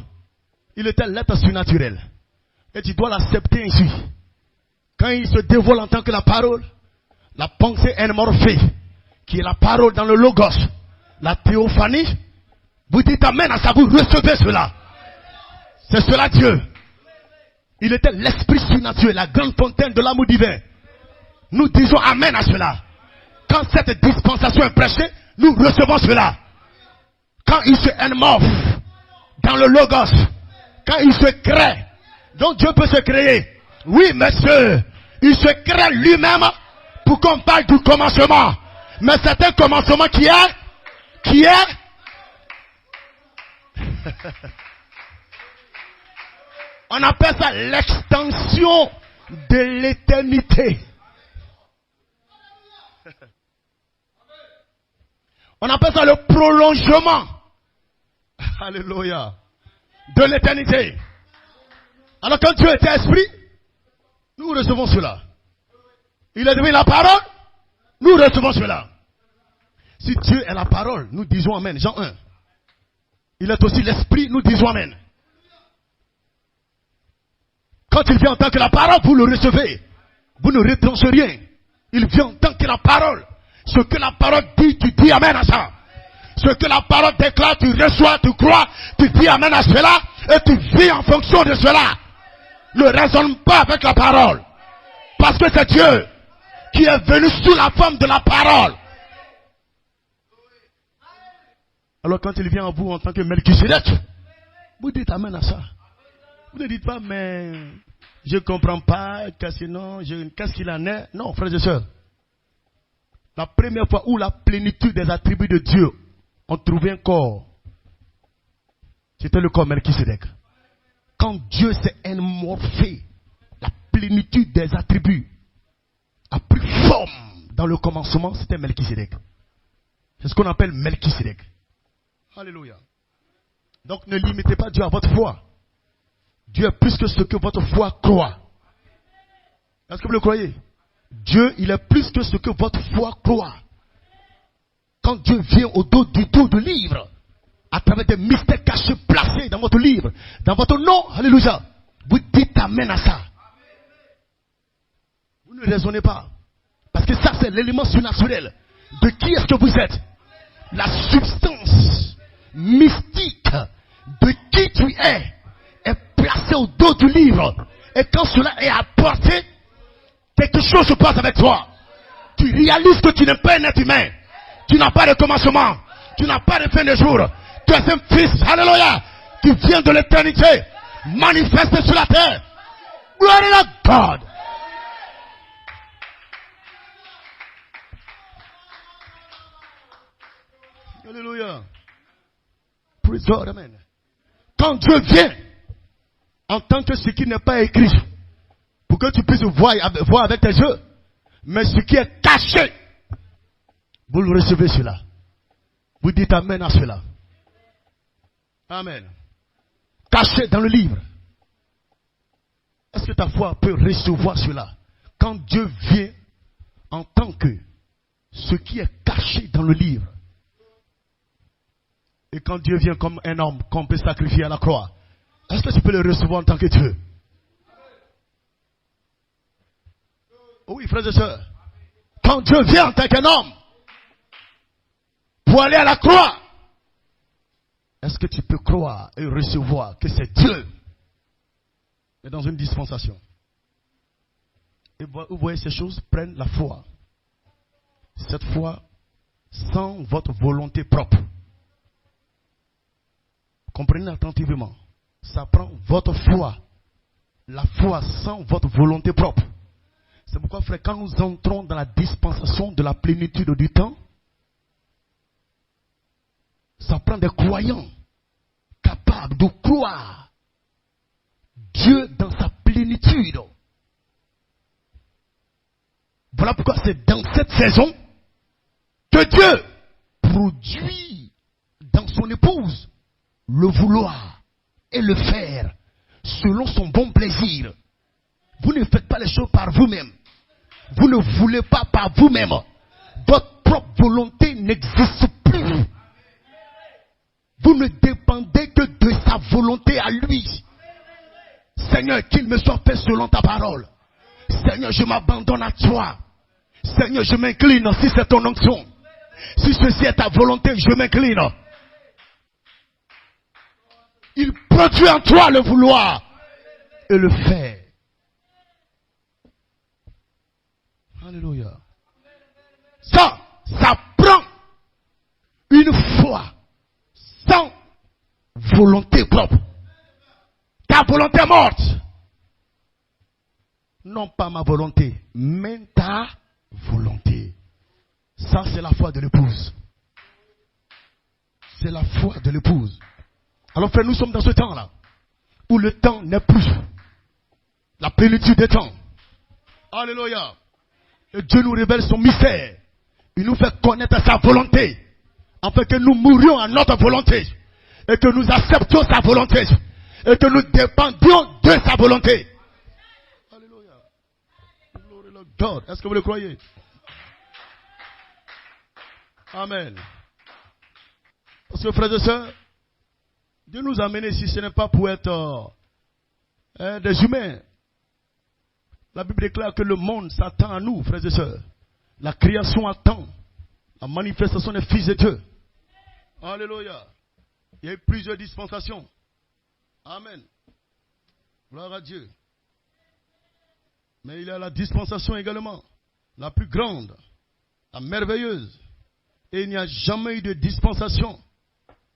il était l'être surnaturel. Et tu dois l'accepter ainsi. Quand il se dévoile en tant que la parole, la pensée morphée, qui est la parole dans le logos, la théophanie, vous dites amen à ça, vous recevez cela. C'est cela Dieu. Il était l'esprit surnaturel, la grande fontaine de l'amour divin. Nous disons amen à cela. Quand cette dispensation est prêchée, nous recevons cela. Quand il se morphe dans le logos, quand il se crée, donc Dieu peut se créer. Oui, monsieur, il se crée lui-même pour qu'on parle du commencement. Mais c'est un commencement qui est on appelle ça l'extension de l'éternité. On appelle ça le prolongement. Alléluia. De l'éternité. Alors quand Dieu était esprit, nous recevons cela. Il est devenu la parole, nous recevons cela. Si Dieu est la parole, nous disons amen. Jean 1. Il est aussi l'esprit, nous disons amen. Quand il vient en tant que la parole, vous le recevez. Vous ne retranchez rien. Il vient en tant que la parole. Ce que la parole dit, tu dis amen à ça. Ce que la parole déclare, tu reçois, tu crois, tu dis amen à cela, et tu vis en fonction de cela. Ne raisonne pas avec la parole. Parce que c'est Dieu qui est venu sous la forme de la parole. Alors quand il vient à vous en tant que Melchizedek, vous dites amen à ça. Vous ne dites pas, mais je ne comprends pas, qu'est-ce qu'il en est. Non, frères et sœurs. La première fois où la plénitude des attributs de Dieu ont trouvé un corps, c'était le corps Melchizedek. Quand Dieu s'est morphé, la plénitude des attributs a pris forme dans le commencement, c'était Melchizedek. C'est ce qu'on appelle Melchizedek. Alléluia. Donc ne limitez pas Dieu à votre foi. Dieu est plus que ce que votre foi croit. Est-ce que vous le croyez? Dieu, il est plus que ce que votre foi croit. Quand Dieu vient au dos du livre, à travers des mystères cachés placés dans votre livre, dans votre nom, alléluia, vous dites amen à ça. Vous ne raisonnez pas. Parce que ça, c'est l'élément surnaturel. De qui est-ce que vous êtes? La substance mystique de qui tu es placée au dos du livre. Et quand cela est apporté, quelque chose se passe avec toi. Tu réalises que tu n'es pas un être humain. Tu n'as pas de commencement. Tu n'as pas de fin de jour. Tu es un fils, alléluia, qui vient de l'éternité, manifesté sur la terre. Glory to God. Alléluia. Praise God, amen. Quand Dieu vient, en tant que ce qui n'est pas écrit, pour que tu puisses voir avec tes yeux, mais ce qui est caché, vous le recevez cela. Vous dites amen à cela. Amen. Caché dans le livre. Est-ce que ta foi peut recevoir cela? Quand Dieu vient en tant que ce qui est caché dans le livre. Et quand Dieu vient comme un homme qu'on peut sacrifier à la croix, est-ce que tu peux le recevoir en tant que Dieu? Oui, frères et sœurs. Quand Dieu vient en tant qu'un homme pour aller à la croix, est-ce que tu peux croire et recevoir que c'est Dieu? Mais dans une dispensation. Et vous voyez, ces choses prennent la foi. Cette foi sans votre volonté propre. Comprenez attentivement. Ça prend votre foi. La foi sans votre volonté propre. C'est pourquoi, frère, quand nous entrons dans la dispensation de la plénitude du temps, ça prend des croyants capables de croire Dieu dans sa plénitude. Voilà pourquoi c'est dans cette saison que Dieu produit dans son épouse le vouloir et le faire selon son bon plaisir. Vous ne faites pas les choses par vous-même. Vous ne voulez pas par vous-même. Votre propre volonté n'existe plus. Vous ne dépendez que de sa volonté à lui. Seigneur, qu'il me soit fait selon ta parole. Seigneur, je m'abandonne à toi. Seigneur, je m'incline si c'est ton onction. Si ceci est ta volonté, je m'incline. Il produit en toi le vouloir et le faire. Alléluia. Ça prend une foi sans volonté propre. Ta volonté est morte. Non pas ma volonté, mais ta volonté. Ça, c'est la foi de l'épouse. C'est la foi de l'épouse. Alors, frère, nous sommes dans ce temps-là, où le temps n'est plus la plénitude des temps. Alléluia. Et Dieu nous révèle son mystère. Il nous fait connaître sa volonté, afin que nous mourions à notre volonté, et que nous acceptions sa volonté, et que nous dépendions de sa volonté. Alléluia. Glory to God. Est-ce que vous le croyez? Amen. Parce que, frères et sœurs, Dieu nous a amenés ici, ce n'est pas pour être des humains. La Bible déclare que le monde s'attend à nous, frères et sœurs. La création attend la manifestation des fils de Dieu. Alléluia. Il y a eu plusieurs dispensations. Amen. Gloire à Dieu. Mais il y a la dispensation également, la plus grande, la merveilleuse. Et il n'y a jamais eu de dispensation.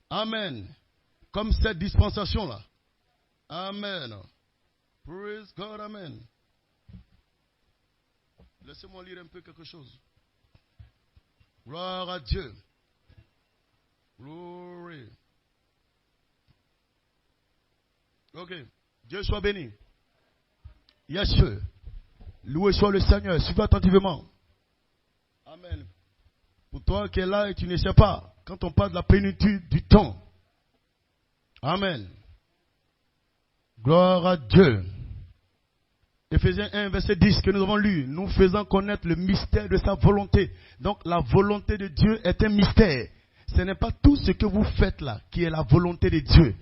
Amen. Comme cette dispensation-là. Amen. Praise God, amen. Laissez-moi lire un peu quelque chose. Gloire à Dieu. Glory. Ok. Dieu soit béni. Yes, sir. Loué soit le Seigneur. Suivez attentivement. Amen. Pour toi qui es là et tu ne sais pas, quand on parle de la plénitude du temps. Amen. Gloire à Dieu. Éphésiens 1, verset 10 que nous avons lu, nous faisant connaître le mystère de sa volonté. Donc la volonté de Dieu est un mystère. Ce n'est pas tout ce que vous faites là qui est la volonté de Dieu.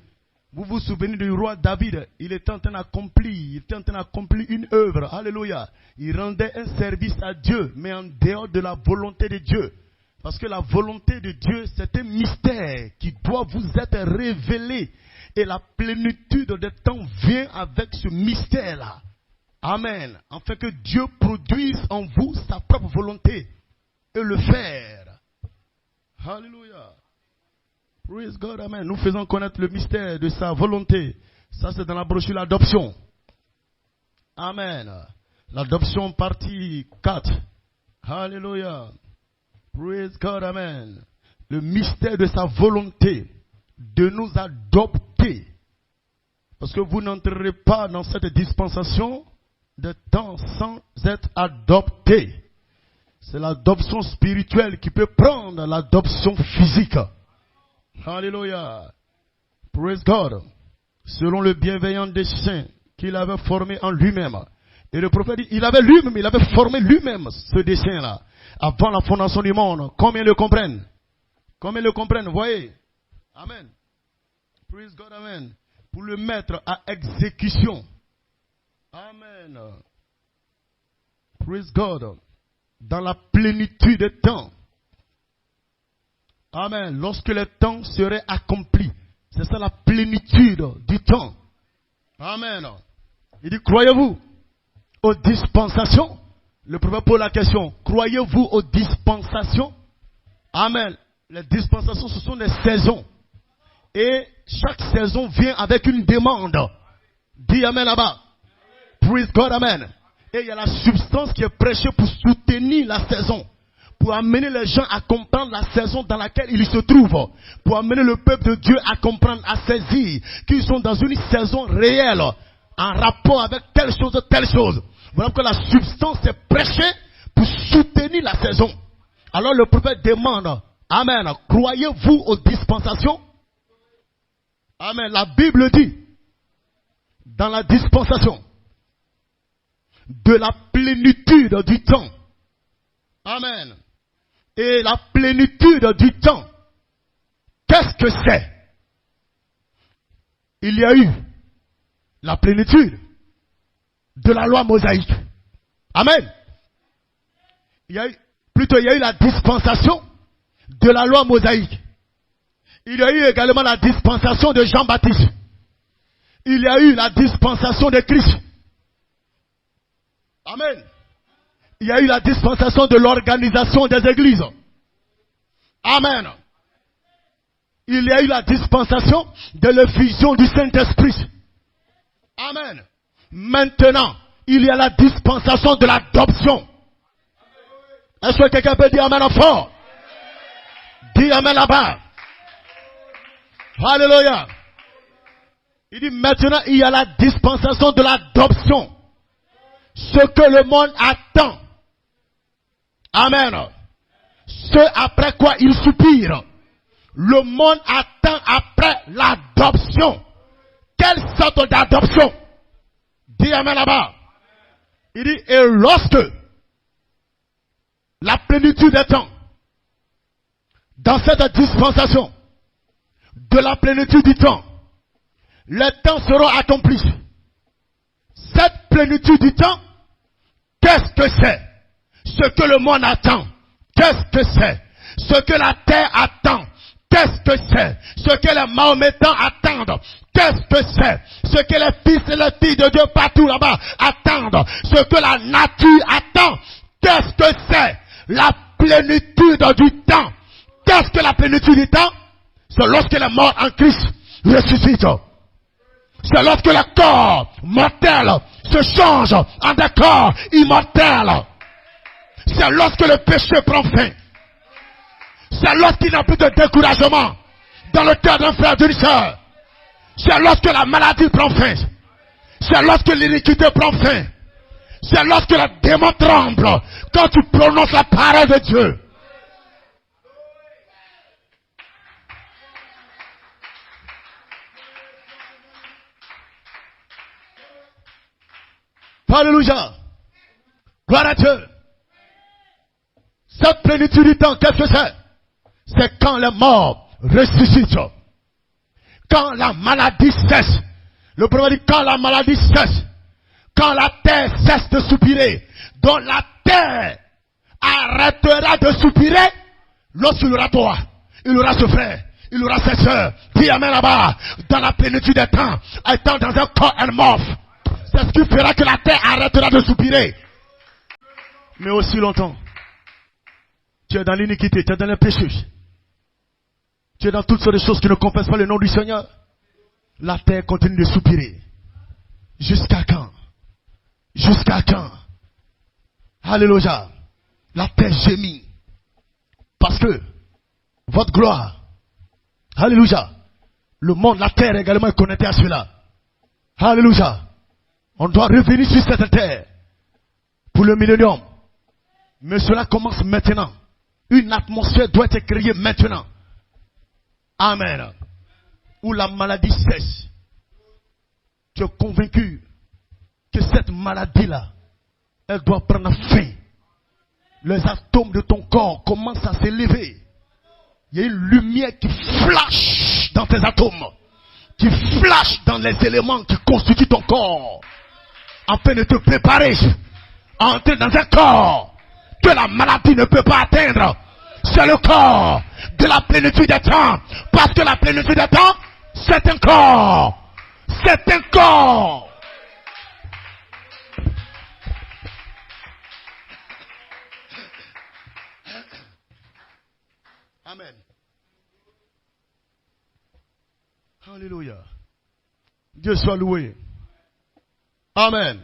Vous vous souvenez du roi David, il était en train d'accomplir une œuvre. Alléluia. Il rendait un service à Dieu, mais en dehors de la volonté de Dieu. Parce que la volonté de Dieu, c'est un mystère qui doit vous être révélé. Et la plénitude des temps vient avec ce mystère-là. Amen. Afin que Dieu produise en vous sa propre volonté et le faire. Alléluia. Praise God, amen. Nous faisons connaître le mystère de sa volonté. Ça, c'est dans la brochure l'adoption. Amen. L'adoption partie 4. Alléluia. Praise God, amen. Le mystère de sa volonté de nous adopter. Parce que vous n'entrerez pas dans cette dispensation de temps sans être adopté. C'est l'adoption spirituelle qui peut prendre l'adoption physique. Alléluia. Praise God. Selon le bienveillant dessein qu'il avait formé en lui-même. Et le prophète dit, il avait formé lui-même ce dessein-là. Avant la fondation du monde. Combien le comprennent? Combien le comprennent? Voyez. Amen. Praise God, amen. Pour le mettre à exécution. Amen. Praise God. Dans la plénitude des temps. Amen. Lorsque le temps serait accompli. C'est ça la plénitude du temps. Amen. Il dit, croyez-vous aux dispensations? Le prophète pose la question. Croyez-vous aux dispensations? Amen. Les dispensations, ce sont des saisons. Et chaque saison vient avec une demande. Dis amen là-bas. Praise God, amen. Et il y a la substance qui est prêchée pour soutenir la saison. Pour amener les gens à comprendre la saison dans laquelle ils se trouvent. Pour amener le peuple de Dieu à comprendre, à saisir qu'ils sont dans une saison réelle. En rapport avec telle chose, telle chose. Voilà que la substance est prêchée pour soutenir la saison. Alors le prophète demande, amen, croyez-vous aux dispensations? Amen. La Bible dit, dans la dispensation de la plénitude du temps. Amen. Et la plénitude du temps, qu'est-ce que c'est? Il y a eu la plénitude de la loi mosaïque. Amen. Il y a eu la dispensation de la loi mosaïque. Il y a eu également la dispensation de Jean-Baptiste. Il y a eu la dispensation de Christ. Amen. Il y a eu la dispensation de l'organisation des églises. Amen. Il y a eu la dispensation de l'effusion du Saint-Esprit. Amen. Maintenant, il y a la dispensation de l'adoption. Est-ce que quelqu'un peut dire amen en fort? Dis amen là-bas. Alléluia. Il dit maintenant, il y a la dispensation de l'adoption. Ce que le monde attend. Amen. Ce après quoi il soupire. Le monde attend après l'adoption. Quelle sorte d'adoption? Dis amen là-bas. Il dit, et lorsque la plénitude des temps, dans cette dispensation de la plénitude du temps, les temps seront accomplis. Cette plénitude du temps, qu'est-ce que c'est? Ce que le monde attend. Qu'est-ce que c'est? Ce que la terre attend. Qu'est-ce que c'est? Ce que les Mahométans attendent. Qu'est-ce que c'est? Ce que les fils et les filles de Dieu partout là-bas attendent. Ce que la nature attend. Qu'est-ce que c'est? La plénitude du temps. Qu'est-ce que la plénitude du temps? C'est lorsque les morts en Christ ressuscitent. C'est lorsque le corps mortel se change en des corps immortels. C'est lorsque le péché prend fin. C'est lorsqu'il n'y a plus de découragement dans le cœur d'un frère, d'une sœur. C'est lorsque la maladie prend fin. C'est lorsque l'iniquité prend fin. C'est lorsque le démon tremble quand tu prononces la parole de Dieu. Alléluia. Gloire à Dieu. Cette plénitude du temps, qu'est-ce que c'est? C'est quand les morts ressuscitent. Quand la maladie cesse. Le prophète dit quand la maladie cesse. Quand la terre cesse de soupirer. Donc la terre arrêtera de soupirer lorsqu'il aura toi. Il aura ce frère. Il aura ses soeurs. Dis amen là-bas. Dans la plénitude des temps. Étant dans un corps amorphe. C'est ce qui fera que la terre arrêtera de soupirer. Mais aussi longtemps, tu es dans l'iniquité, tu es dans le péché. Tu es dans toutes sortes de choses qui ne confessent pas le nom du Seigneur. La terre continue de soupirer. Jusqu'à quand? Jusqu'à quand? Alléluia. La terre gémit. Parce que votre gloire, alléluia, le monde, la terre également est connectée à cela. Alléluia. On doit revenir sur cette terre pour le millénium. Mais cela commence maintenant. Une atmosphère doit être créée maintenant. Amen. Où la maladie cesse. Tu es convaincu que cette maladie-là, elle doit prendre fin. Les atomes de ton corps commencent à s'élever. Il y a une lumière qui flash dans tes atomes, qui flash dans les éléments qui constituent ton corps, afin de te préparer à entrer dans un corps que la maladie ne peut pas atteindre. C'est le corps de la plénitude des temps. Parce que la plénitude des temps, c'est un corps. C'est un corps. Amen. Alléluia. Dieu soit loué. Amen.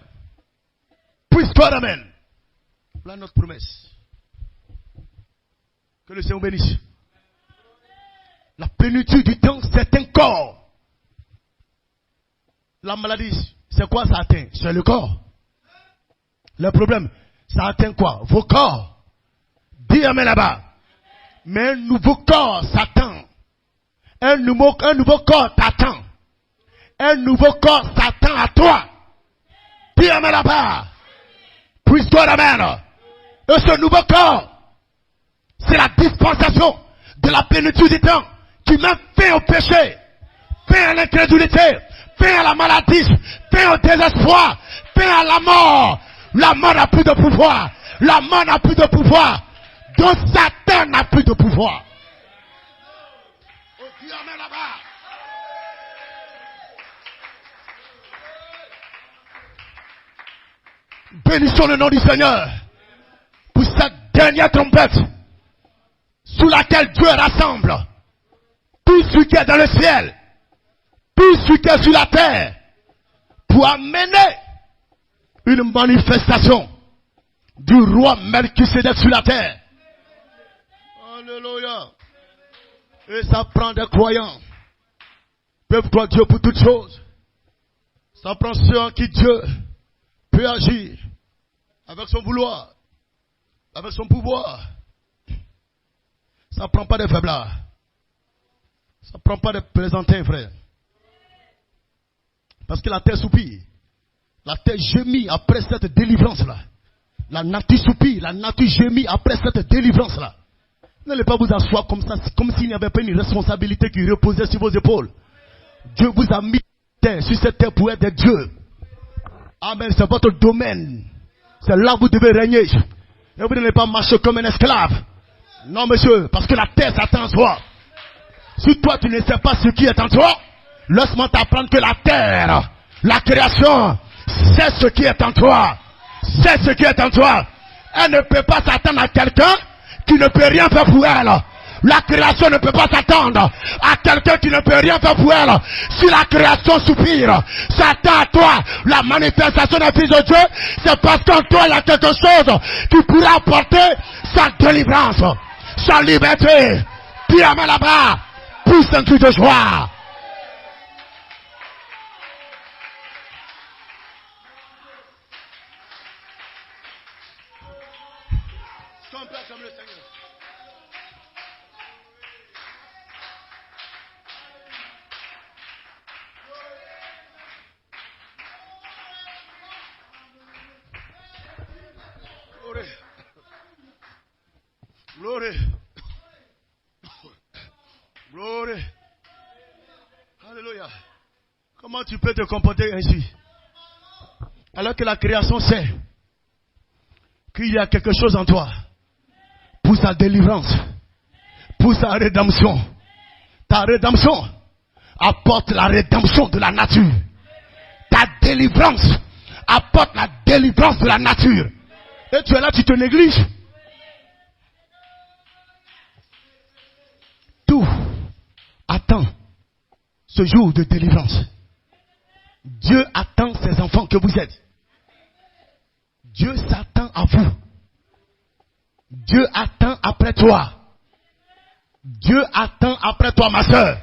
Puisse-toi, amen. Voilà notre promesse. Que le Seigneur bénisse. La plénitude du temps, c'est un corps. La maladie, c'est quoi ça atteint? C'est le corps. Le problème, ça atteint quoi? Vos corps. Dis amen là-bas. Mais un nouveau corps s'attend. Un nouveau corps t'attend. Un nouveau corps s'attend à toi. Dis amen là-bas. Puisse-toi amen. Et ce nouveau corps, c'est la dispensation de la plénitude du temps qui met fin au péché, fin à l'incrédulité, fin à la maladie, fin au désespoir, fin à la mort. La mort n'a plus de pouvoir. La mort n'a plus de pouvoir. Donc Satan n'a plus de pouvoir. Bénissons le nom du Seigneur pour cette dernière trompette sous laquelle Dieu rassemble tout ce qui est dans le ciel, tout ce qui est sur la terre, pour amener une manifestation du roi Melchisédek sur la terre. Alléluia. Et ça prend des croyants. Peuple-toi Dieu pour toutes choses. Ça prend ceux en qui Dieu peut agir avec son vouloir, avec son pouvoir. Ça ne prend pas de faiblards. Ça ne prend pas de plaisantins, frère. Parce que la terre soupire. La terre gémit après cette délivrance-là. La nature soupire, la nature gémit après cette délivrance-là. N'allez pas vous asseoir comme ça, comme s'il n'y avait pas une responsabilité qui reposait sur vos épaules. Dieu vous a mis sur cette terre pour être des dieux. Amen, c'est votre domaine. C'est là que vous devez régner. Et vous n'allez pas marcher comme un esclave. Non, monsieur, parce que la terre s'attend en toi. Si toi tu ne sais pas ce qui est en toi, laisse-moi t'apprendre que la terre, la création, c'est ce qui est en toi. C'est ce qui est en toi. Elle ne peut pas s'attendre à quelqu'un qui ne peut rien faire pour elle. La création ne peut pas s'attendre à quelqu'un qui ne peut rien faire pour elle. Si la création soupire, s'attend à toi. La manifestation des fils de Dieu, c'est parce qu'en toi il y a quelque chose qui pourra apporter sa délivrance, sa liberté. Puis amen là-bas, pousse un cri de joie. Comme le Seigneur. Glory. Glory. Alléluia. Comment tu peux te comporter ainsi? Alors que la création sait qu'il y a quelque chose en toi pour sa délivrance, pour sa rédemption. Ta rédemption apporte la rédemption de la nature. Ta délivrance apporte la délivrance de la nature. Et tu es là, tu te négliges. Tout attend ce jour de délivrance. Dieu attend ses enfants que vous êtes. Dieu s'attend à vous. Dieu attend après toi. Dieu attend après toi, ma soeur.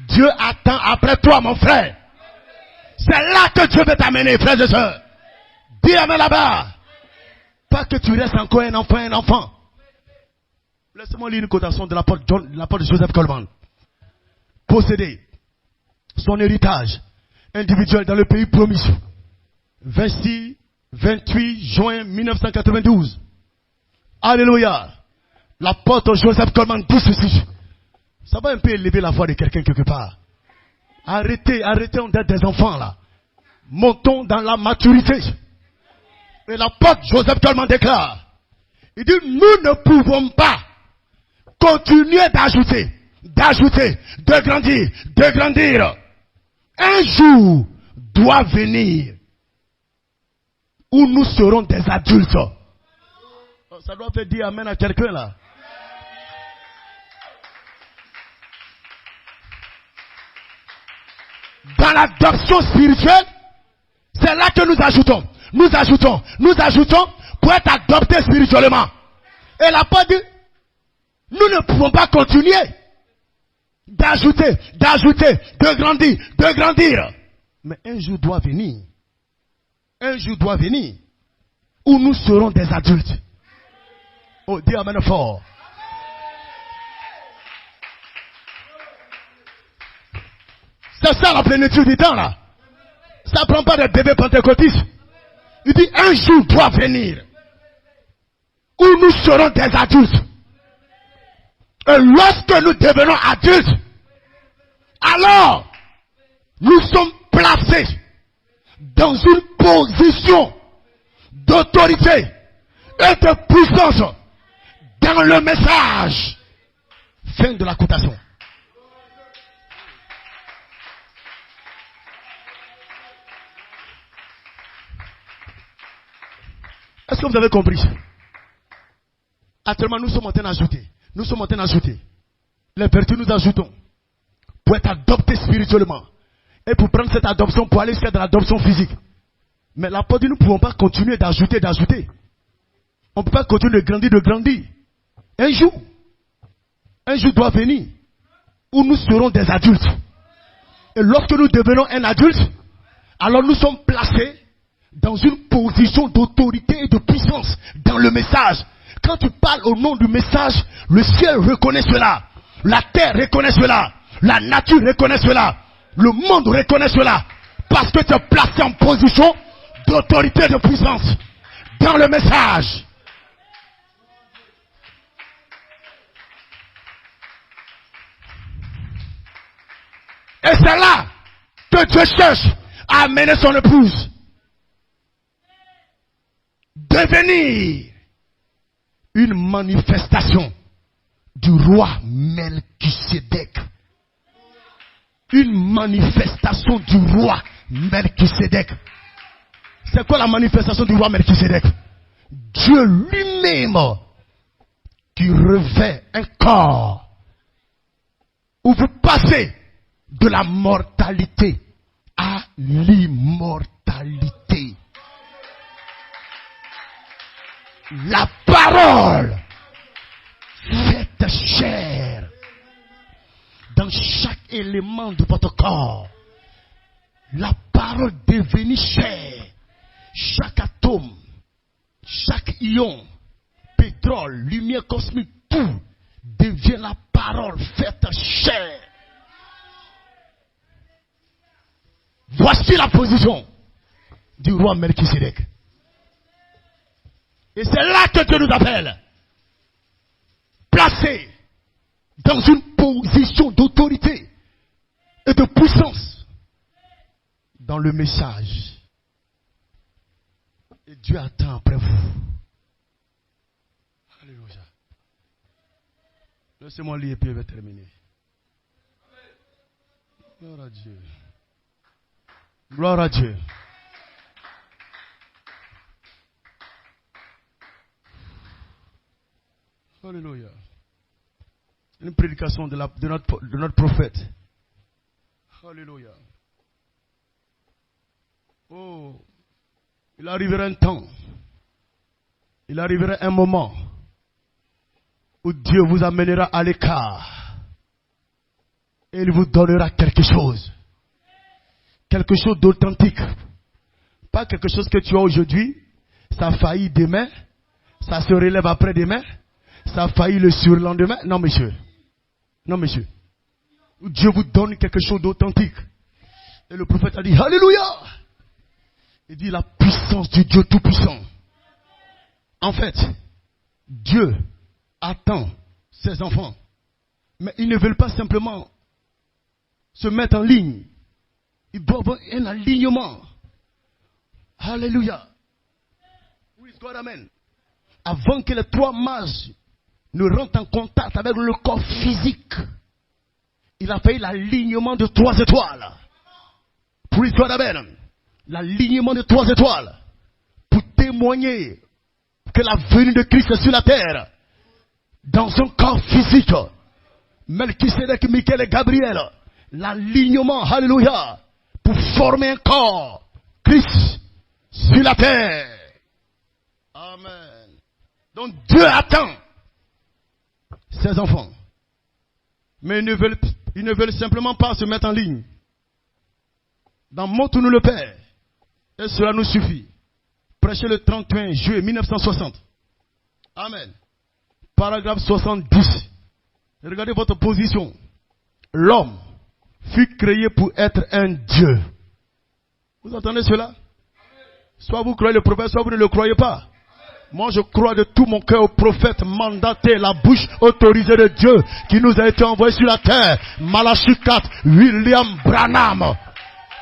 Dieu attend après toi, mon frère. C'est là que Dieu veut t'amener, frères et sœurs. Dis amen là-bas. Pas que tu restes encore un enfant. Laissez-moi lire une cotation de l'apôtre Joseph Coleman. Posséder son héritage individuel dans le pays promis. 28 juin 1992. Alléluia. L'apôtre Joseph Coleman dit ceci. Ça va un peu élever la voix de quelqu'un quelque part. Arrêtez d'être des enfants là. Montons dans la maturité. Et l'apôtre Joseph Coleman déclare. Il dit, nous ne pouvons pas continuer de grandir. Un jour doit venir où nous serons des adultes. Ça doit faire dire amen à quelqu'un là. Dans l'adoption spirituelle, c'est là que nous ajoutons pour être adoptés spirituellement. Et la parole dit, nous ne pouvons pas continuer d'ajouter, de grandir. Mais un jour doit venir où nous serons des adultes. Oh, dis amen fort. C'est ça la plénitude du temps là. Ça ne prend pas de bébé pentecôtiste. Il dit un jour doit venir où nous serons des adultes. Et lorsque nous devenons adultes, alors nous sommes placés dans une position d'autorité et de puissance dans le message. Fin de la cotation. Est-ce que vous avez compris? Actuellement, nous sommes en train d'ajouter. Les vertus nous ajoutons pour être adoptés spirituellement. Et pour prendre cette adoption, pour aller faire de l'adoption physique. Mais l'apôtre dit, nous ne pouvons pas continuer d'ajouter. On ne peut pas continuer de grandir. Un jour doit venir où nous serons des adultes. Et lorsque nous devenons un adulte, alors nous sommes placés dans une position d'autorité et de puissance dans le message. Quand tu parles au nom du message, le ciel reconnaît cela. La terre reconnaît cela. La nature reconnaît cela. Le monde reconnaît cela. Parce que tu es placé en position d'autorité et de puissance dans le message. Et c'est là que Dieu cherche à amener son épouse. Devenir une manifestation du roi Melchisédek. Une manifestation du roi Melchisédek. C'est quoi la manifestation du roi Melchisédek? Dieu lui-même qui revêt un corps où vous passez de la mortalité à l'immortalité. La parole faite chair dans chaque élément de votre corps. La parole devenue chair. Chaque atome, chaque ion, pétrole, lumière cosmique, tout devient la parole faite chair. Voici la position du roi Melchisédek. Et c'est là que Dieu nous appelle. Placés dans une position d'autorité et de puissance dans le message. Et Dieu attend après vous. Alléluia. Laissez-moi lire et puis je vais terminer. Gloire à Dieu. Gloire à Dieu. Alléluia. Une prédication de notre prophète. Alléluia. Oh, il arrivera un temps, il arrivera un moment où Dieu vous amènera à l'écart et il vous donnera quelque chose d'authentique. Pas quelque chose que tu as aujourd'hui, ça a failli demain, ça se relève après-demain, ça a failli le surlendemain. Non, monsieur. Non, monsieur. Dieu vous donne quelque chose d'authentique. Et le prophète a dit, Alléluia! Il dit la puissance du Dieu Tout-Puissant. En fait, Dieu attend ses enfants. Mais ils ne veulent pas simplement se mettre en ligne. Ils doivent avoir un alignement. Alléluia. Oui, God, amen. Avant que les trois mages ne rentrent en contact avec le corps physique, il a fait l'alignement de 3 étoiles. Praise God, amen. L'alignement de 3 étoiles pour témoigner que la venue de Christ est sur la terre dans un corps physique. Melchisedec, Michael et Gabriel, l'alignement, alléluia, pour former un corps, Christ sur la terre. Amen. Donc Dieu attend ses enfants. Mais ils ne veulent simplement pas se mettre en ligne. Dans Montre-nous le Père. Et cela nous suffit. Prêchez le 31 juillet 1960. Amen. Paragraphe 70. Regardez votre position. L'homme fut créé pour être un Dieu. Vous entendez cela? Soit vous croyez le prophète, soit vous ne le croyez pas. Moi, je crois de tout mon cœur au prophète mandaté, la bouche autorisée de Dieu qui nous a été envoyé sur la terre. Malachie 4, William Branham.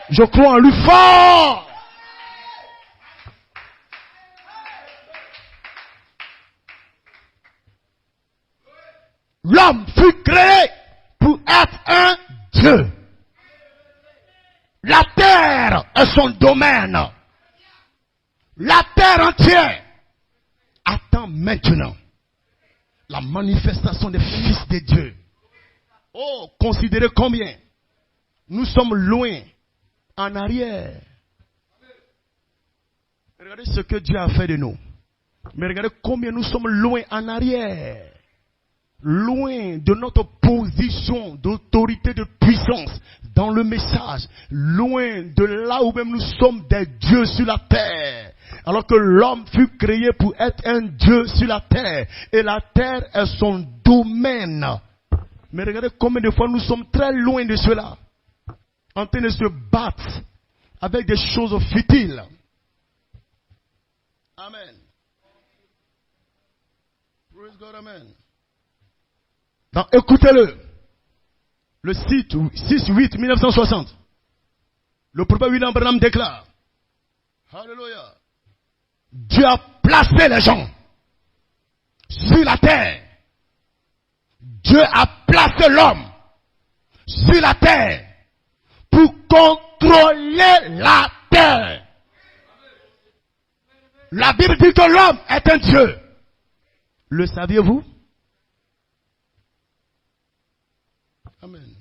Je crois en lui fort. L'homme fut créé pour être un Dieu. La terre est son domaine. La terre entière attend maintenant la manifestation des fils de Dieu. Oh, considérez combien nous sommes loin en arrière. Regardez ce que Dieu a fait de nous. Mais regardez combien nous sommes loin en arrière. Loin de notre position d'autorité, de puissance dans le message. Loin de là où même nous sommes des dieux sur la terre. Alors que l'homme fut créé pour être un Dieu sur la terre. Et la terre est son domaine. Mais regardez combien de fois nous sommes très loin de cela. En train de se battre avec des choses futiles. Amen. Praise God, amen. Donc écoutez-le. Le 6-8-1960. Le prophète William Branham déclare. Alléluia. Dieu a placé les gens sur la terre. Dieu a placé l'homme sur la terre pour contrôler la terre. La Bible dit que l'homme est un Dieu. Le saviez-vous? Amen.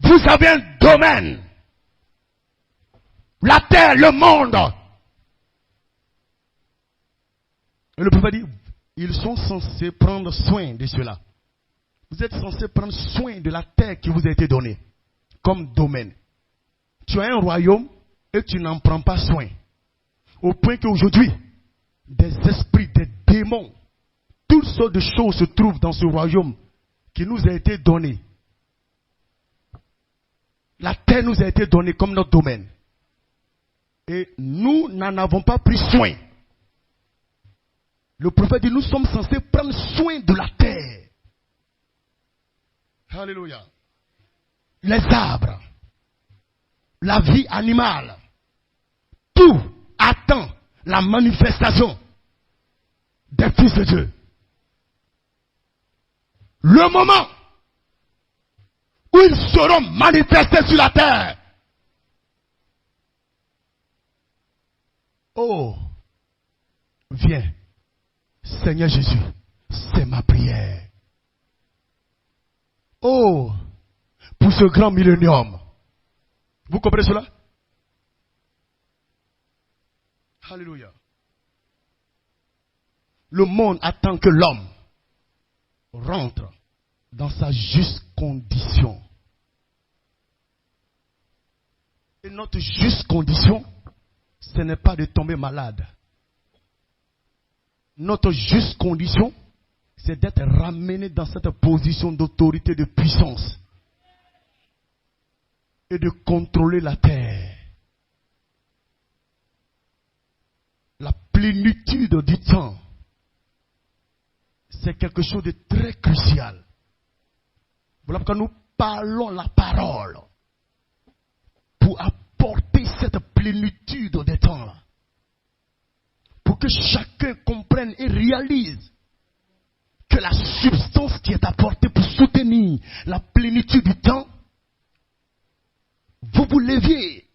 Vous avez un domaine. La terre, le monde. Et le prophète dit, ils sont censés prendre soin de cela. Vous êtes censés prendre soin de la terre qui vous a été donnée comme domaine. Tu as un royaume et tu n'en prends pas soin. Au point qu'aujourd'hui, des esprits, des démons, toutes sortes de choses se trouvent dans ce royaume qui nous a été donné. La terre nous a été donnée comme notre domaine. Et nous n'en avons pas pris soin. Le prophète dit, nous sommes censés prendre soin de la terre. Alléluia. Les arbres, la vie animale, tout attend la manifestation des fils de Dieu. Le moment où ils seront manifestés sur la terre. Oh, viens, Seigneur Jésus, C'est ma prière. Oh, pour ce grand millénium. Vous comprenez cela? Alléluia. Le monde attend que l'homme rentre dans sa juste condition. Et notre juste condition, ce n'est pas de tomber malade. Notre juste condition, c'est d'être ramené dans cette position d'autorité, de puissance et de contrôler la terre. La plénitude du temps, c'est quelque chose de très crucial. Voilà pourquoi nous parlons la parole pour apporter cette plénitude des temps. Pour que chacun comprenne et réalise que la substance qui est apportée pour soutenir la plénitude du temps, vous vous leviez,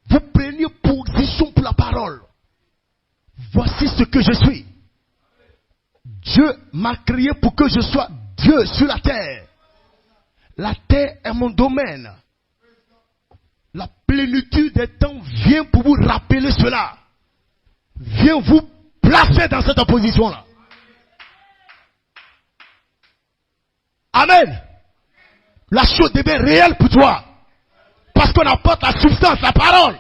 vous preniez position pour la parole. Voici ce que je suis. Dieu m'a créé pour que je sois Dieu sur la terre. La terre est mon domaine. La plénitude des temps vient pour vous rappeler cela. Vient vous placer dans cette position-là. Amen. La chose devient réelle pour toi. Parce qu'on apporte la substance, la parole,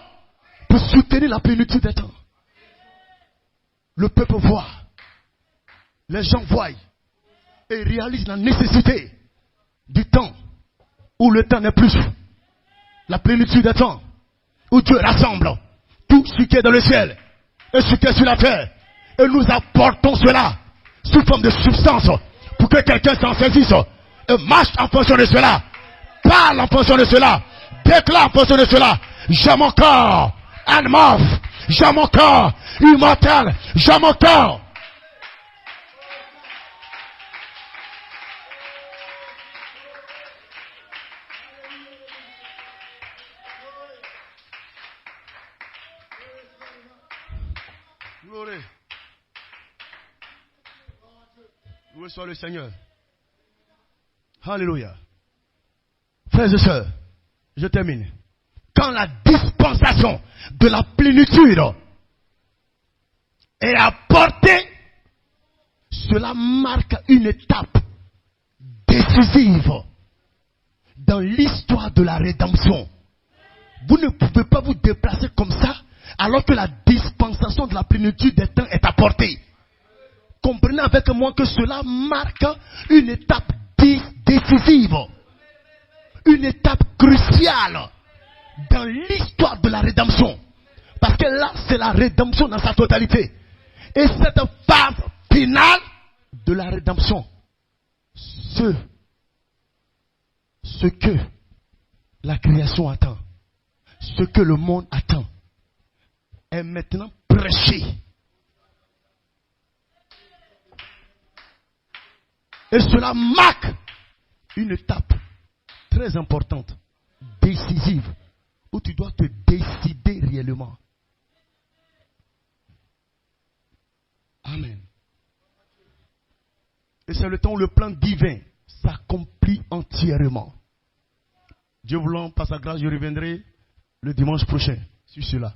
pour soutenir la plénitude des temps. Le peuple voit. Les gens voient. Et réalisent la nécessité du temps où le temps n'est plus. La plénitude des temps où Dieu rassemble tout ce qui est dans le ciel et ce qui est sur la terre. Et nous apportons cela sous forme de substance pour que quelqu'un s'en saisisse et marche en fonction de cela. Parle en fonction de cela. Déclare en fonction de cela. J'ai mon corps, animal. J'ai mon corps, immortel. J'ai mon corps. Gloire. Loué soit le Seigneur. Alléluia. Frères et sœurs, je termine. Quand la dispensation de la plénitude est apportée, cela marque une étape décisive dans l'histoire de la rédemption. Vous ne pouvez pas vous déplacer comme ça alors que la dispensation de la plénitude des temps est apportée. Comprenez avec moi que cela marque une étape décisive, une étape cruciale dans l'histoire de la rédemption. Parce que là, c'est la rédemption dans sa totalité. Et cette phase finale de la rédemption, ce que la création attend, ce que le monde attend, est maintenant prêché. Et cela marque une étape très importante, décisive, où tu dois te décider réellement. Amen. Et c'est le temps où le plan divin s'accomplit entièrement. Dieu voulant, par sa grâce, je reviendrai le dimanche prochain sur cela.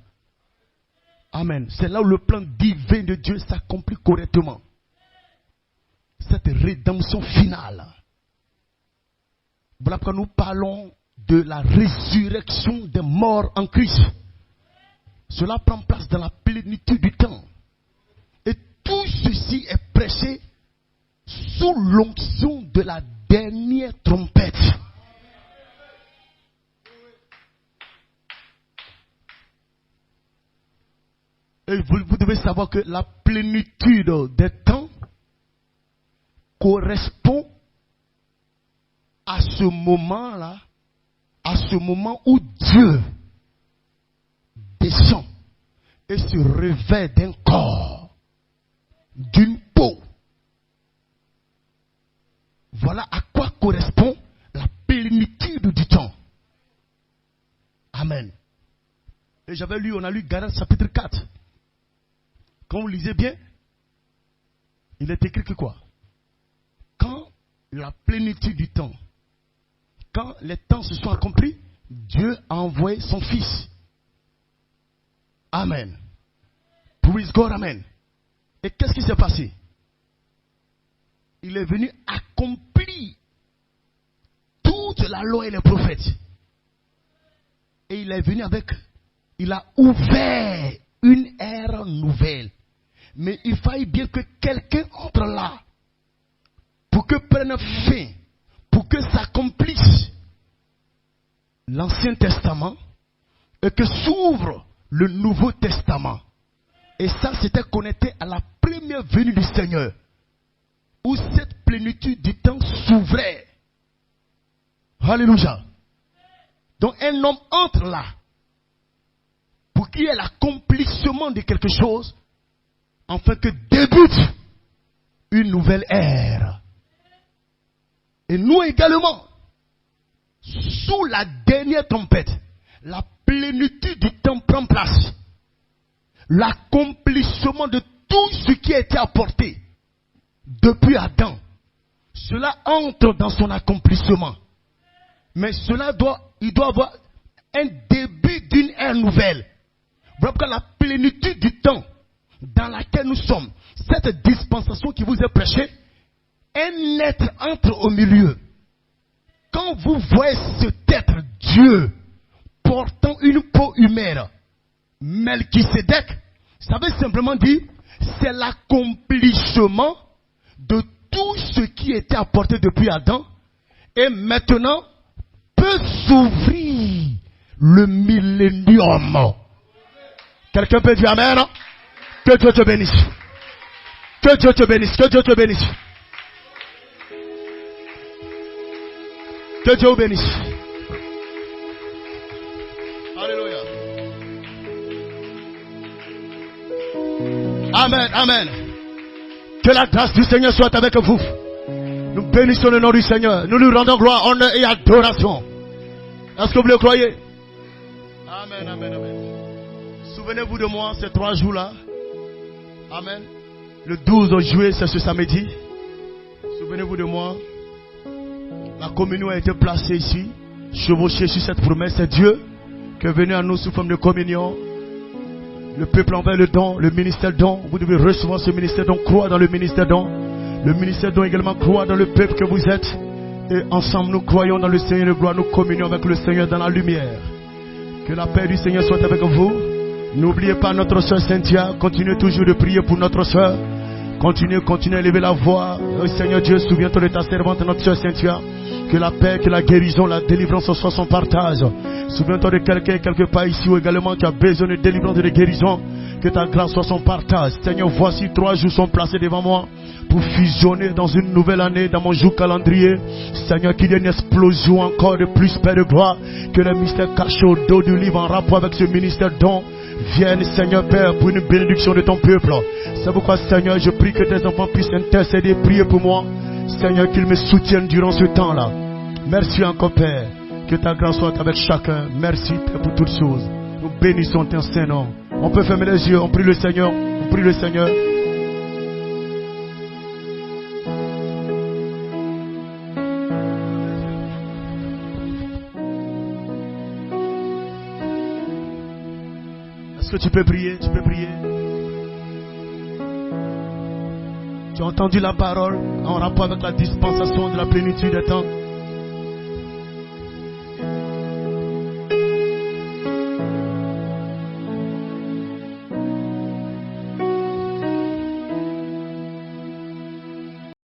Amen. C'est là où le plan divin de Dieu s'accomplit correctement. Cette rédemption finale. Voilà pourquoi nous parlons de la résurrection des morts en Christ. Cela prend place dans la plénitude du temps. Et tout ceci est prêché sous l'onction de la dernière trompette. Et vous devez savoir que la plénitude des temps correspond à ce moment-là, à ce moment où Dieu descend et se revêt d'un corps, d'une peau. Voilà à quoi correspond la plénitude du temps. Amen. Et on a lu Galates chapitre 4. Quand vous lisez bien, Il est écrit que quoi? Quand la plénitude du temps, quand les temps se sont accomplis, Dieu a envoyé son Fils. Amen. Praise God, amen. Et qu'est-ce qui s'est passé? Il est venu accomplir toute la loi et les prophètes. Et il est venu il a ouvert une ère nouvelle. Mais il fallait bien que quelqu'un entre là pour que prenne fin, pour que s'accomplisse l'Ancien Testament et que s'ouvre le Nouveau Testament. Et ça, c'était connecté à la première venue du Seigneur, où cette plénitude du temps s'ouvrait. Alléluia. Donc un homme entre là pour qu'il y ait l'accomplissement de quelque chose, afin que débute une nouvelle ère. Et nous également, sous la dernière tempête, la plénitude du temps prend place. L'accomplissement de tout ce qui a été apporté depuis Adam, cela entre dans son accomplissement. Mais il doit avoir un début d'une ère nouvelle. Voilà pourquoi la plénitude du temps dans laquelle nous sommes, cette dispensation qui vous est prêchée, un être entre au milieu. Quand vous voyez cet être Dieu portant une peau humaine, Melchisédek, ça veut simplement dire c'est l'accomplissement de tout ce qui était apporté depuis Adam, et maintenant peut s'ouvrir le millénium. Quelqu'un peut dire amen? Que Dieu te bénisse. Que Dieu te bénisse. Que Dieu te bénisse. Que Dieu vous bénisse. Alléluia. Amen, amen. Que la grâce du Seigneur soit avec vous. Nous bénissons le nom du Seigneur. Nous lui rendons gloire, honneur et adoration. Est-ce que vous le croyez? Amen, amen, amen. Souvenez-vous de moi ces 3 jours-là. Amen. Le 12 juillet, c'est ce samedi. Souvenez-vous de moi. La communion a été placée ici, chevauchée sur cette promesse. C'est Dieu qui est venu à nous sous forme de communion. Le peuple envoie le don, le ministère don. Vous devez recevoir ce ministère don, croire dans le ministère don. Le ministère don également croire dans le peuple que vous êtes. Et ensemble nous croyons dans le Seigneur de gloire, nous communions avec le Seigneur dans la lumière. Que la paix du Seigneur soit avec vous. N'oubliez pas notre soeur Cynthia. Continuez toujours de prier pour notre soeur. Continuez à élever la voix. Oh Seigneur Dieu, souviens-toi de ta servante, notre soeur Cynthia. Que la paix, que la guérison, la délivrance soit son partage. Souviens-toi de quelqu'un quelque part ici ou également qui a besoin de délivrance et de guérison. Que ta grâce soit son partage. Seigneur, voici 3 jours sont placés devant moi pour fusionner dans une nouvelle année, dans mon jour calendrier. Seigneur, qu'il y ait une explosion encore de plus, Père de gloire. Que le mystère caché au dos du livre en rapport avec ce ministère don vienne, Seigneur Père, pour une bénédiction de ton peuple. C'est pourquoi, Seigneur, je prie que tes enfants puissent intercéder, prier pour moi. Seigneur, qu'ils me soutiennent durant ce temps-là. Merci encore, Père. Que ta grâce soit avec chacun. Merci, Père, pour toutes choses. Nous bénissons ton Saint-Nom. On peut fermer les yeux, on prie le Seigneur. On prie le Seigneur. Est-ce que tu peux prier? Tu peux prier. Tu as entendu la parole en rapport avec la dispensation de la plénitude des temps.